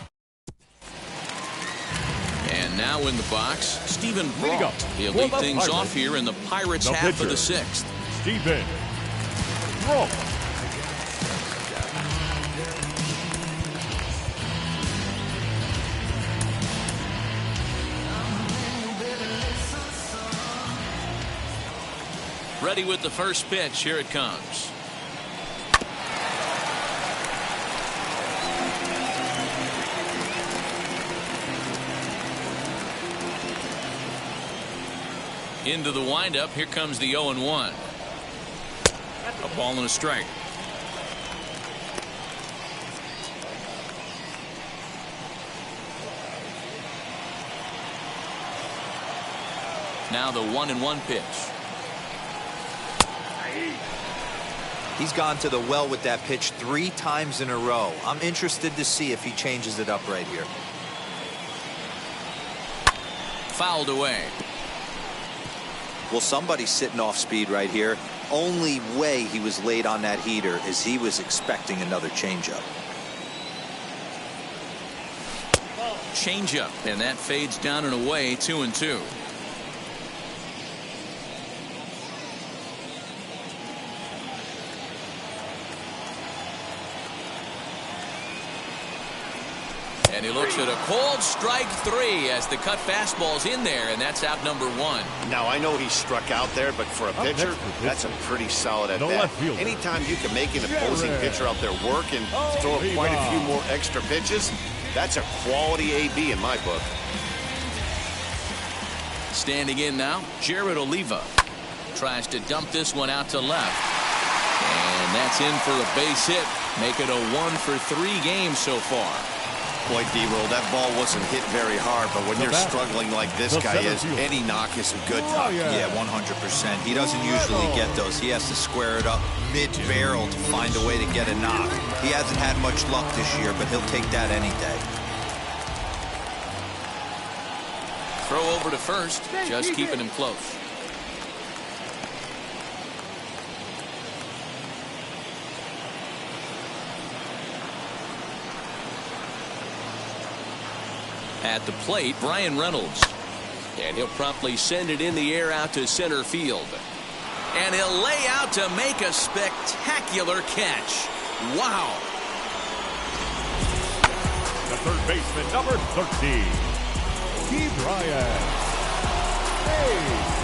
And now in the box, Stephen Brault. He'll lead things off here in the Pirates' half of the 6th. Stephen Brault. Ready with the first pitch. Here it comes. Into the windup. Here comes the 0-1. A ball and a strike. Now the 1-1 pitch. He's gone to the well with that pitch 3 times in a row. I'm interested to see if he changes it up right here. Fouled away. Well, somebody's sitting off speed right here. Only way he was late on that heater is he was expecting another changeup. Changeup, and that fades down and away, 2-2. And he looks at a cold strike 3 as the cut fastball's in there, and that's out number 1. Now, I know he struck out there, but for a pitcher, that's a pretty solid at bat. Anytime you can make an opposing pitcher out there work and throw quite a few more extra pitches, that's a quality AB in my book. Standing in now, Jared Oliva tries to dump this one out to left. And that's in for a base hit. Make it a 1-for-3 game so far. Boy, D-Roll, that ball wasn't hit very hard, but when you're struggling like this guy is, any knock is a good knock. Yeah, 100%. He doesn't usually get those. He has to square it up mid-barrel to find a way to get a knock. He hasn't had much luck this year, but he'll take that any day. Throw over to first, just keeping him close. At the plate, Brian Reynolds. And he'll promptly send it in the air out to center field. And he'll lay out to make a spectacular catch. Wow. The third baseman, number 13, Key Bryant. Hey.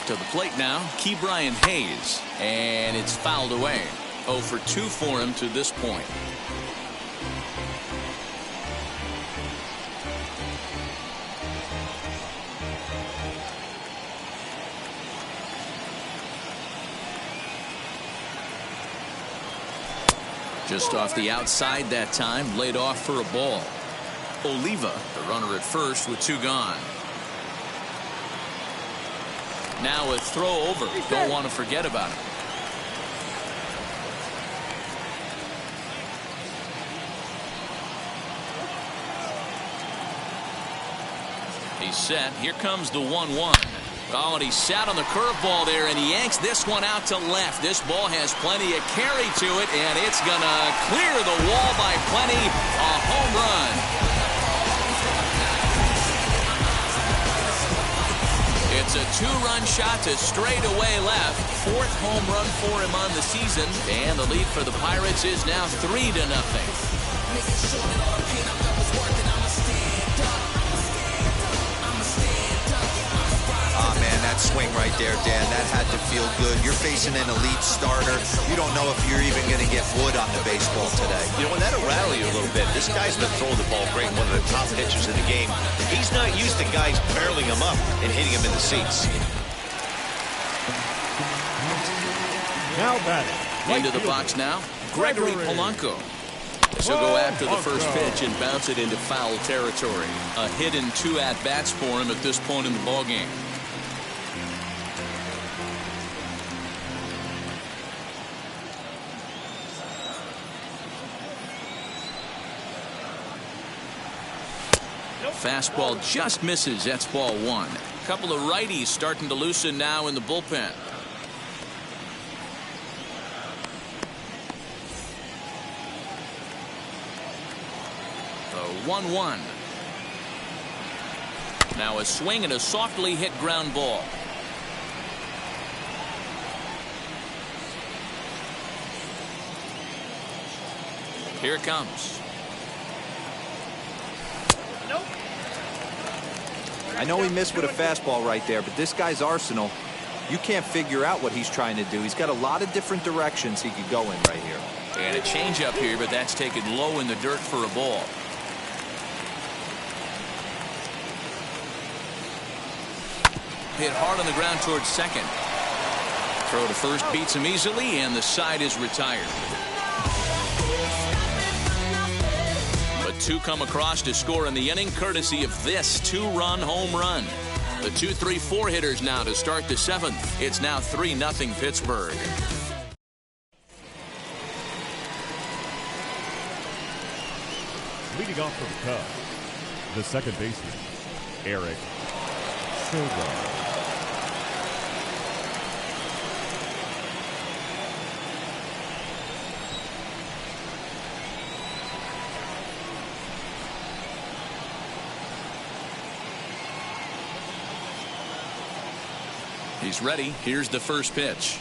To the plate now, Ke'Bryan Hayes, and it's fouled away. 0 for 2 for him to this point. Just off the outside that time, laid off for a ball. Oliva, the runner at first with 2 gone. Now a throw over. Don't want to forget about it. He's set. Here comes the 1-1. Oh, and he sat on the curveball there, and he yanks this one out to left. This ball has plenty of carry to it, and it's going to clear the wall by plenty. A home run. It's a 2-run shot to straightaway left. 4th home run for him on the season. And the lead for the Pirates is now 3-0. Ah, man, that swing right there, Dan, that had to feel good. You're facing an elite starter. You don't know if you're even going to get wood on the baseball today. You know, and that'll rattle you a little bit. This guy's been throwing the ball great, one of the top pitchers in the game. He's not used to guys barreling him up and hitting him in the seats. Now batting. Into the box now, Gregory Polanco. So go after the first pitch and bounce it into foul territory. A hit and 2 at-bats for him at this point in the ballgame. Fastball just misses. That's ball 1. A couple of righties starting to loosen now in the bullpen. The 1-1. Now a swing and a softly hit ground ball. Here it comes. I know he missed with a fastball right there, but this guy's arsenal, you can't figure out what he's trying to do. He's got a lot of different directions he could go in right here. And a changeup here, but that's taken low in the dirt for a ball. Hit hard on the ground towards second. Throw to first beats him easily, and the side is retired. But 2 come across to score in the inning, courtesy of this 2-run home run. The 2-3-4 hitters now to start the 7th. It's now 3-0 Pittsburgh. Leading off from the Cubs, the second baseman, Eric Silva. He's ready. Here's the first pitch.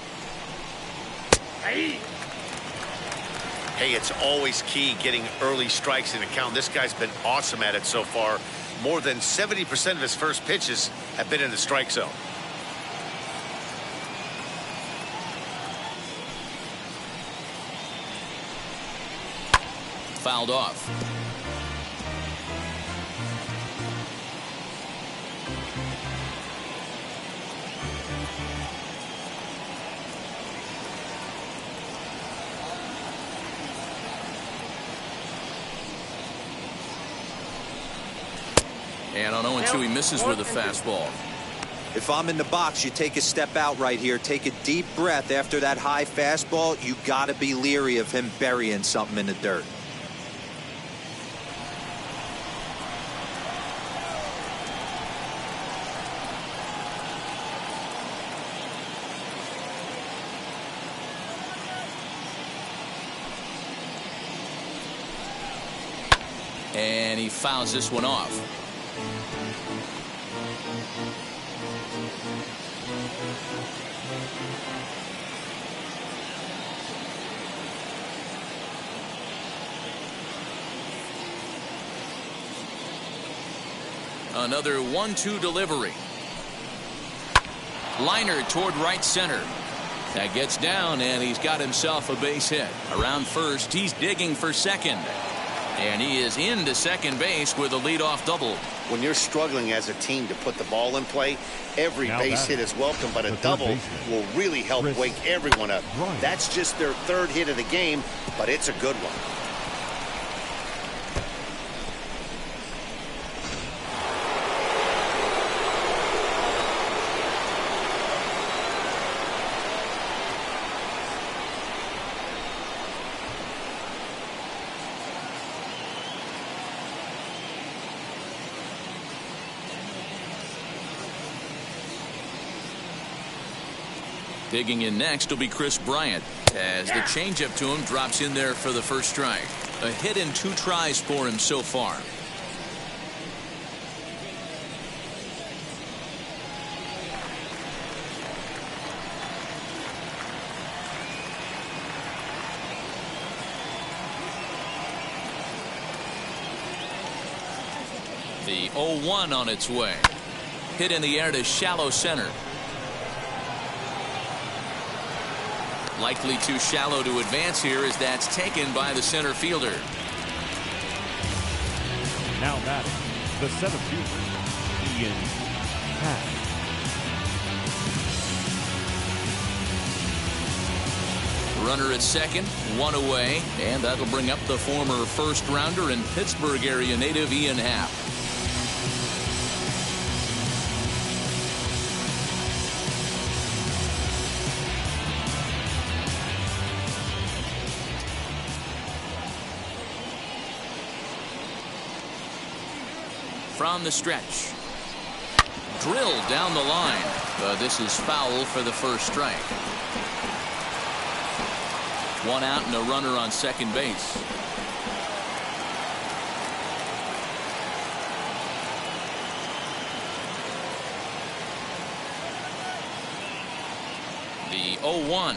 Hey, it's always key getting early strikes in a count. This guy's been awesome at it so far. More than 70% of his first pitches have been in the strike zone. Fouled off. And on 0-2, he misses with a fastball. If I'm in the box, you take a step out right here. Take a deep breath after that high fastball. You got to be leery of him burying something in the dirt. And he fouls this one off. Another 1-2 delivery. Liner toward right center. That gets down, and he's got himself a base hit. Around first, he's digging for second. And he is into second base with a leadoff double. When you're struggling as a team to put the ball in play, every base hit is welcome, but a double will really help wake everyone up. That's just their third hit of the game, but it's a good one. Digging in next will be Chris Bryant, as the changeup to him drops in there for the first strike. A hit in 2 tries for him so far. The 0-1 on its way. Hit in the air to shallow center. Likely too shallow to advance here, as that's taken by the center fielder. Now batting, the center fielder, Ian Happ. Runner at second, 1 away, and that'll bring up the former first rounder and Pittsburgh area native Ian Happ. From the stretch. Drilled down the line. This is foul for the first strike. 1 out and a runner on second base. The 0-1.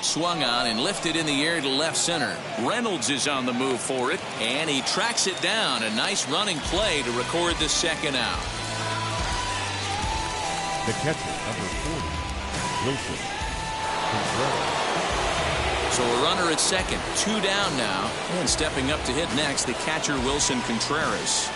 Swung on and lifted in the air to left center. Reynolds is on the move for it, and he tracks it down. A nice running play to record the second out. The catcher, number 40, Wilson Contreras. So a runner at second, 2 down now, and stepping up to hit next, the catcher Wilson Contreras.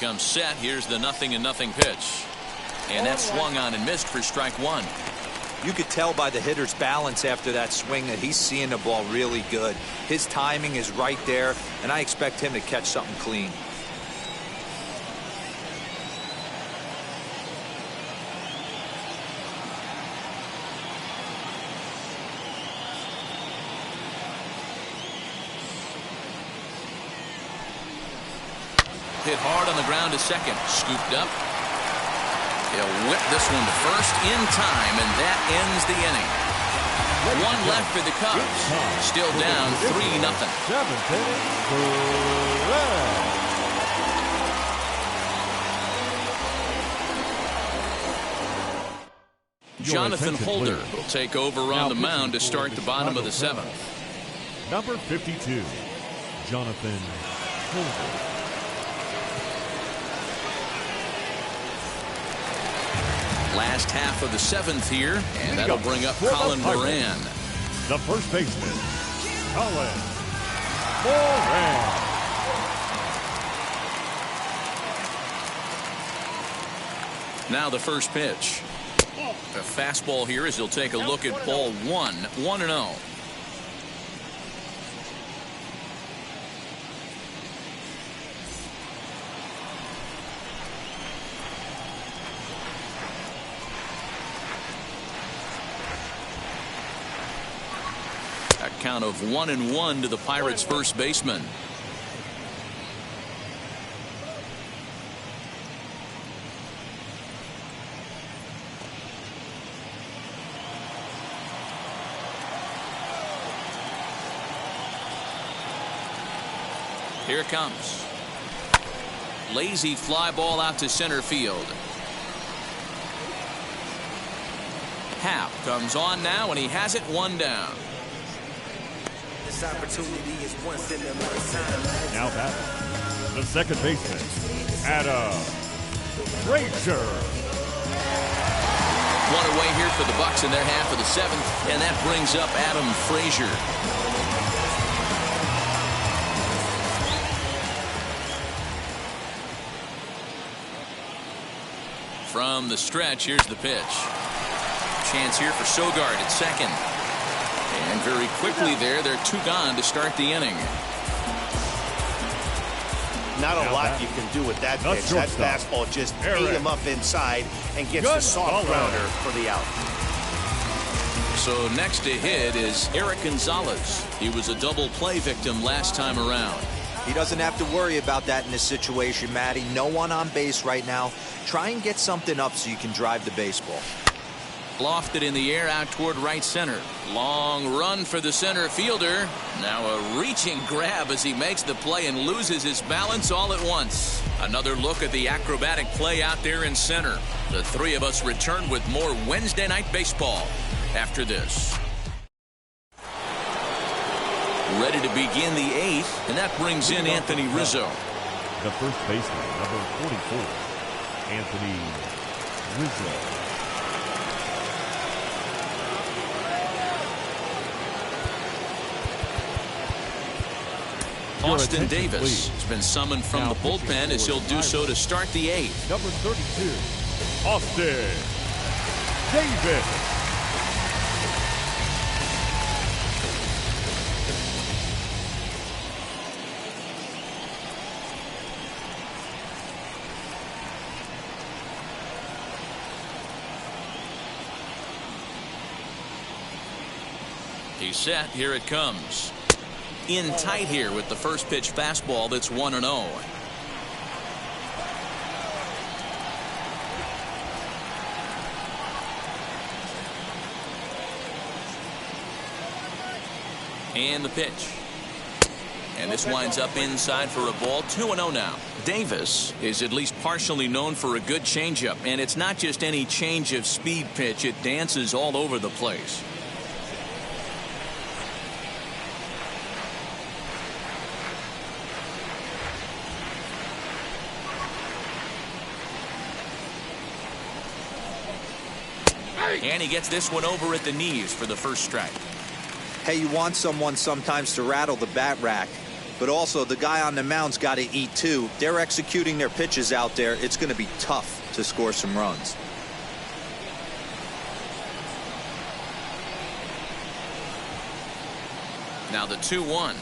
Comes set. Here's the 0-0 pitch, and that swung on and missed for strike 1. You could tell by the hitter's balance after that swing that he's seeing the ball really good. His timing is right there, and I expect him to catch something clean. Hit hard on the ground to second. Scooped up. He'll whip this one to first in time, and that ends the inning. One left for the Cubs. Still down 3-0. Seventh inning. Jonathan Holder will take over on the mound to start the bottom of the seventh. Number 52, Jonathan Holder. Last half of the seventh here, and that'll bring up Colin Moran. The first baseman, Colin Moran. Now the first pitch. A fastball here as he'll take a look at ball one. 1-0. Count of 1-1 to the Pirates' first baseman. Here it comes. Lazy fly ball out to center field. Happ comes on now, and he has it one down. Opportunity is once in a lifetime. Now batting, the second baseman, Adam Frazier. One away here for the Bucks in their half of the seventh, and that brings up Adam Frazier. From the stretch, here's the pitch. Chance here for Sogard at second. And very quickly there, they're two gone to start the inning. Not a lot you can do with that pitch. That fastball just ate him up inside and gets the soft grounder for the out. So next to hit is Eric Gonzalez. He was a double play victim last time around. He doesn't have to worry about that in this situation, Matty. No one on base right now. Try and get something up so you can drive the baseball. Lofted in the air out toward right center. Long run for the center fielder. Now a reaching grab as he makes the play and loses his balance all at once. Another look at the acrobatic play out there in center. The three of us return with more Wednesday Night Baseball after this. Ready to begin the eighth, and that brings in Anthony Rizzo. The first baseman, number 44, Anthony Rizzo. Austin Davis has been summoned from the bullpen as he'll do so to start the eighth. Number 32, Austin Davis. He's set. Here it comes. In tight here with the first pitch fastball that's 1-0. And the pitch. And this winds up inside for a ball. 2-0 now. Davis is at least partially known for a good changeup, and it's not just any change of speed pitch. It dances all over the place. And he gets this one over at the knees for the first strike. Hey, you want someone sometimes to rattle the bat rack, but also the guy on the mound's got to eat too. They're executing their pitches out there. It's going to be tough to score some runs. Now the 2-1.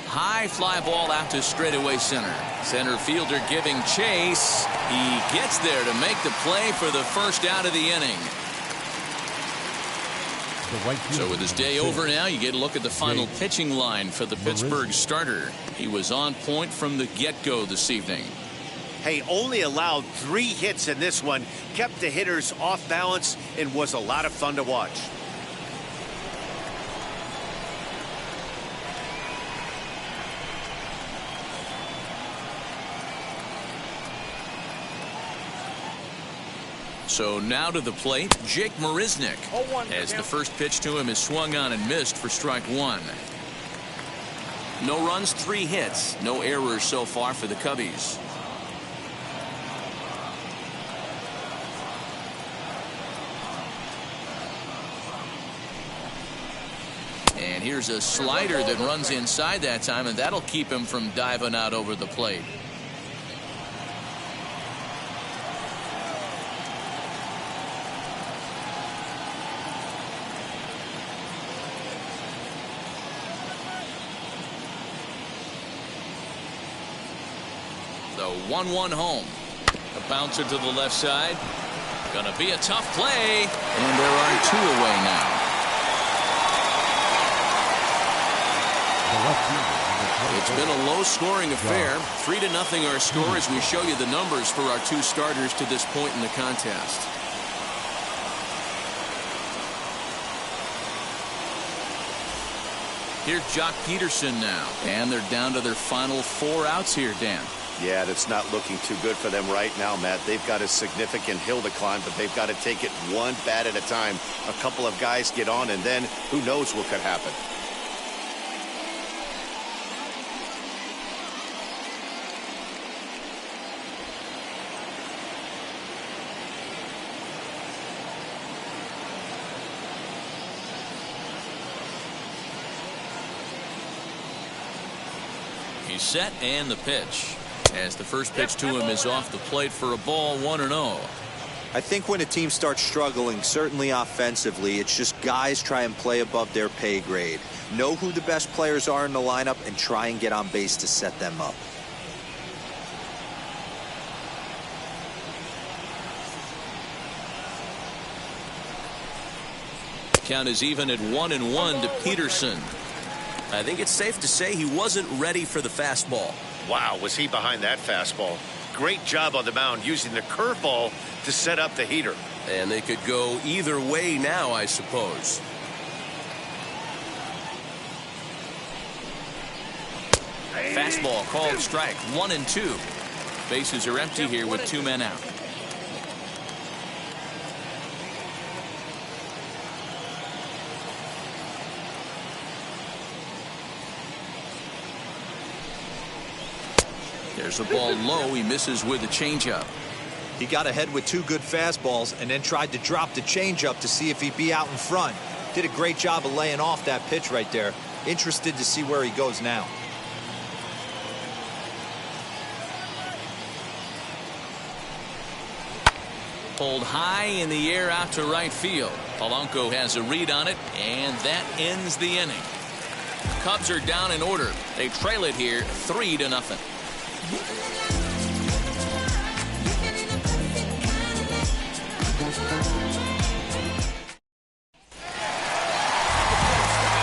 High fly ball out to straightaway center. Center fielder giving chase. He gets there to make the play for the first out of the inning. So with his day over now, you get a look at the final pitching line for the Pittsburgh starter. He was on point from the get-go this evening. Hey, only allowed 3 hits in this one, kept the hitters off balance, and was a lot of fun to watch. So now to the plate, Jake Marisnick, as the first pitch to him is swung on and missed for strike 1. No runs, 3 hits, no errors so far for the Cubbies. And here's a slider that runs inside that time, and that'll keep him from diving out over the plate. The 1-1 home. A bouncer to the left side. Gonna be a tough play. And there are 2 away now. It's been a low-scoring affair. 3-0 our score as we show you the numbers for our 2 starters to this point in the contest. Here's Jock Peterson now. And they're down to their final 4 outs here, Dan. Yeah, that's not looking too good for them right now, Matt. They've got a significant hill to climb, but they've got to take it one bat at a time. A couple of guys get on, and then who knows what could happen. He's set and the pitch. As the first pitch to him is off the plate for a ball, 1-0. I think when a team starts struggling, certainly offensively, it's just guys try and play above their pay grade. Know who the best players are in the lineup and try and get on base to set them up. Count is even at 1-1 to Peterson. I think it's safe to say he wasn't ready for the fastball. Wow, was he behind that fastball. Great job on the mound using the curveball to set up the heater. And they could go either way now, I suppose. Fastball called strike, 1-2. Bases are empty here with 2 men out. There's a ball low. He misses with a changeup. He got ahead with 2 good fastballs and then tried to drop the changeup to see if he'd be out in front. Did a great job of laying off that pitch right there. Interested to see where he goes now. Pulled high in the air out to right field. Polanco has a read on it, and that ends the inning. Cubs are down in order. They trail it here 3-0.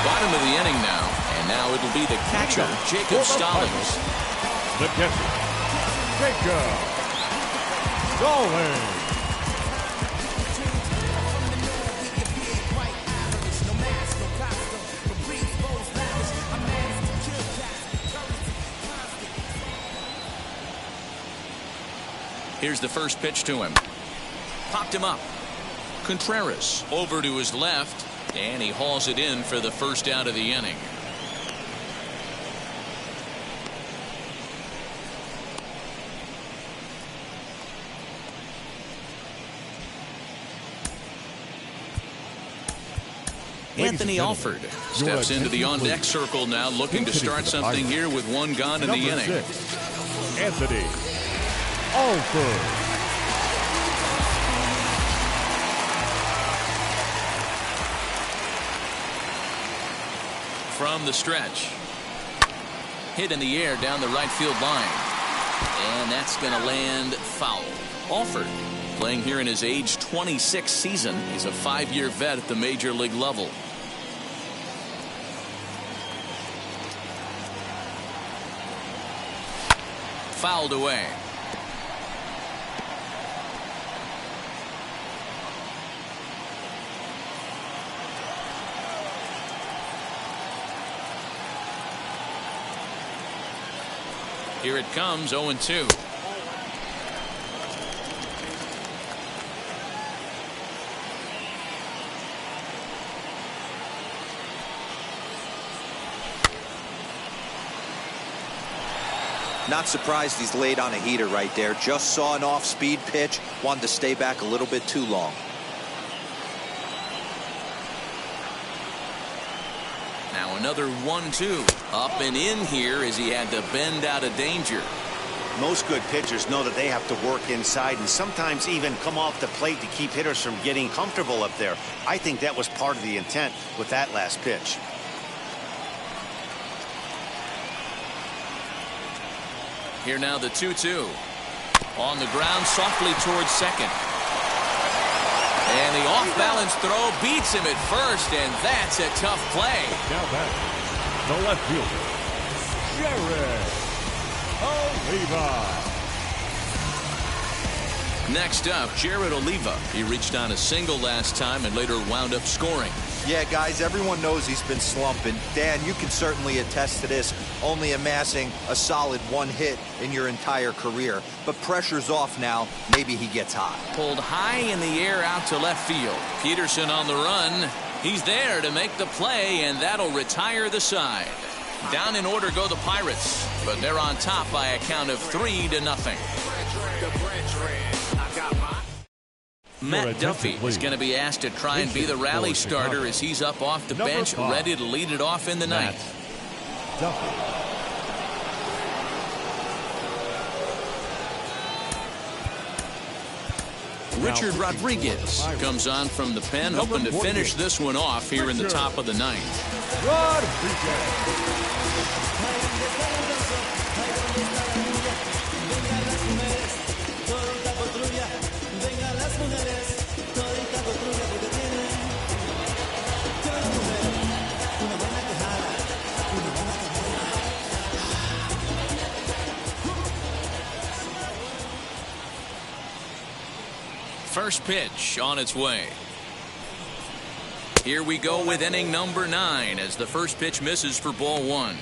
Bottom of the inning now, and now it'll be the catcher, Jacob Stallings. The catcher, Jacob Stallings. Here's the first pitch to him. Popped him up. Contreras over to his left, and he hauls it in for the first out of the inning. Anthony Alford steps into the on-deck circle now, looking to start something here with 1 gone in the inning. Anthony Alford. from the stretch. Hit in the air down the right field line. And that's going to land foul. Alford, playing here in his age 26 season. He's a 5-year vet at the major league level. Fouled away. Here it comes, 0-2. Not surprised he's laid on a heater right there. Just saw an off-speed pitch. Wanted to stay back a little bit too long. Now another 1-2. Up and in here as he had to bend out of danger. Most good pitchers know that they have to work inside and sometimes even come off the plate to keep hitters from getting comfortable up there. I think that was part of the intent with that last pitch. Here now the 2-2. On the ground softly towards second. And the off-balance throw beats him at first, and that's a tough play. Now back, the left fielder, Jared Oliva. Next up, Jared Oliva. He reached on a single last time and later wound up scoring. Yeah, guys, everyone knows he's been slumping. Dan, you can certainly attest to this, only amassing a solid 1 hit in your entire career. But pressure's off now. Maybe he gets hot. Pulled high in the air out to left field. Peterson on the run. He's there to make the play, and that'll retire the side. Down in order go the Pirates, but they're on top by a count of 3-0. Matt Duffy is going to be asked to try and be the rally starter as he's up off the bench, ready to lead it off in the ninth. Richard Rodriguez comes on from the pen, hoping to finish this one off here in the top of the ninth. Rodriguez. First pitch on its way. Here we go with inning number 9 as the first pitch misses for ball 1.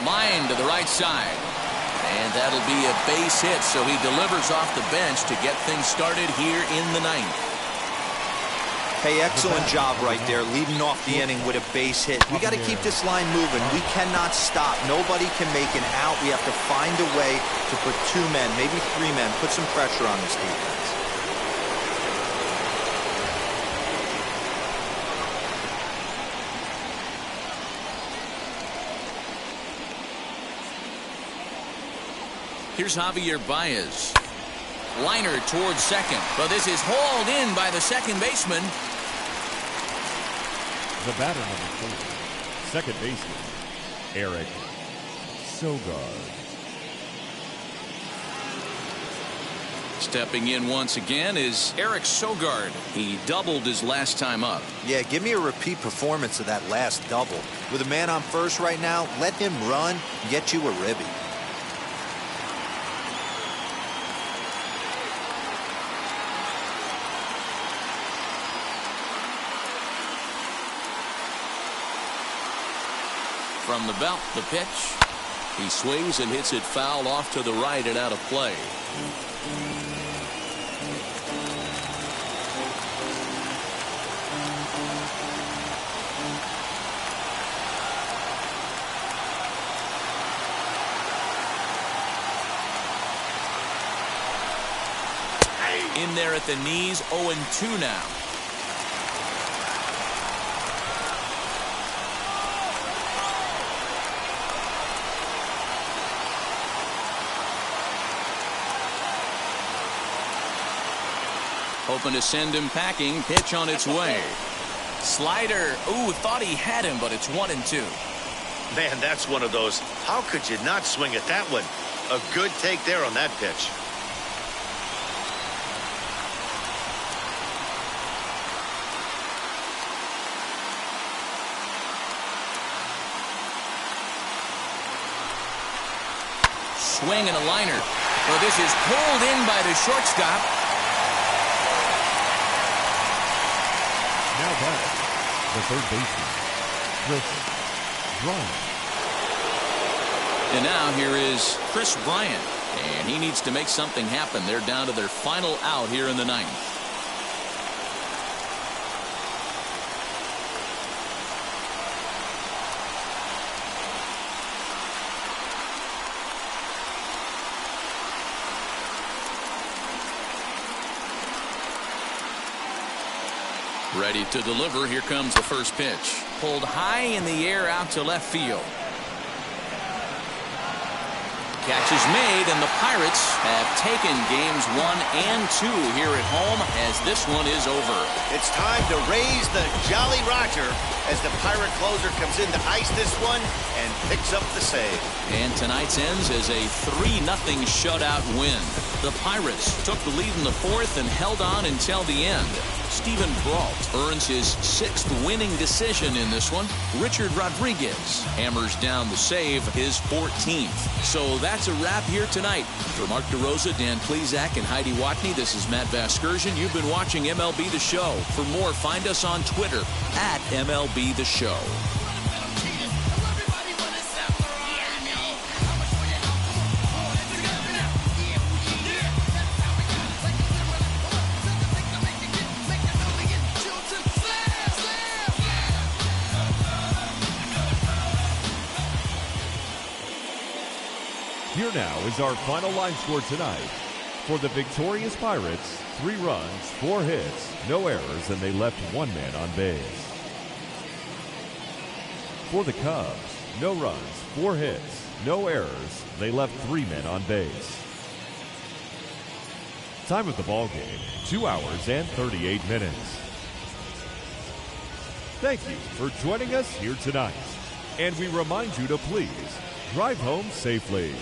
Line to the right side. And that'll be a base hit, so he delivers off the bench to get things started here in the ninth. Hey, excellent job right there, leading off the inning with a base hit. We got to keep this line moving. We cannot stop. Nobody can make an out. We have to find a way to put 2 men, maybe 3 men, put some pressure on this defense. Here's Javier Baez. Liner towards second, but this is hauled in by the second baseman. The batter number 4, second baseman, Eric Sogard. Stepping in once again is Eric Sogard. He doubled his last time up. Yeah, give me a repeat performance of that last double. With a man on first right now, let him run, get you a ribby. From the belt, the pitch. He swings and hits it foul off to the right and out of play. In there at the knees, 0-2 now. Hoping to send him packing. Pitch on its way. Slider. Ooh, thought he had him, but it's 1-2. Man, that's one of those. How could you not swing at that one? A good take there on that pitch. Swing and a liner. Well, this is pulled in by the shortstop. Now back, the third baseman, Kris Bryant. And now here is Kris Bryant. And he needs to make something happen. They're down to their final out here in the ninth. Ready to deliver. Here comes the first pitch. Pulled high in the air out to left field. Catch is made, and the Pirates have taken games 1 and 2 here at home as this one is over. It's time to raise the Jolly Roger as the Pirate closer comes in to ice this one and picks up the save. And tonight's ends as a 3-0 shutout win. The Pirates took the lead in the fourth and held on until the end. Steven Brault earns his 6th winning decision in this one. Richard Rodriguez hammers down the save, his 14th. So that's a wrap here tonight. For Mark DeRosa, Dan Plesac, and Heidi Watney, this is Matt Vasgersian. You've been watching MLB The Show. For more, find us on Twitter at MLB The Show. Here now is our final line score tonight. For the victorious Pirates, 3 runs, 4 hits, no errors, and they left 1 man on base. For the Cubs, no runs, 4 hits, no errors, they left 3 men on base. Time of the ball game, 2 hours and 38 minutes. Thank you for joining us here tonight. And we remind you to please drive home safely.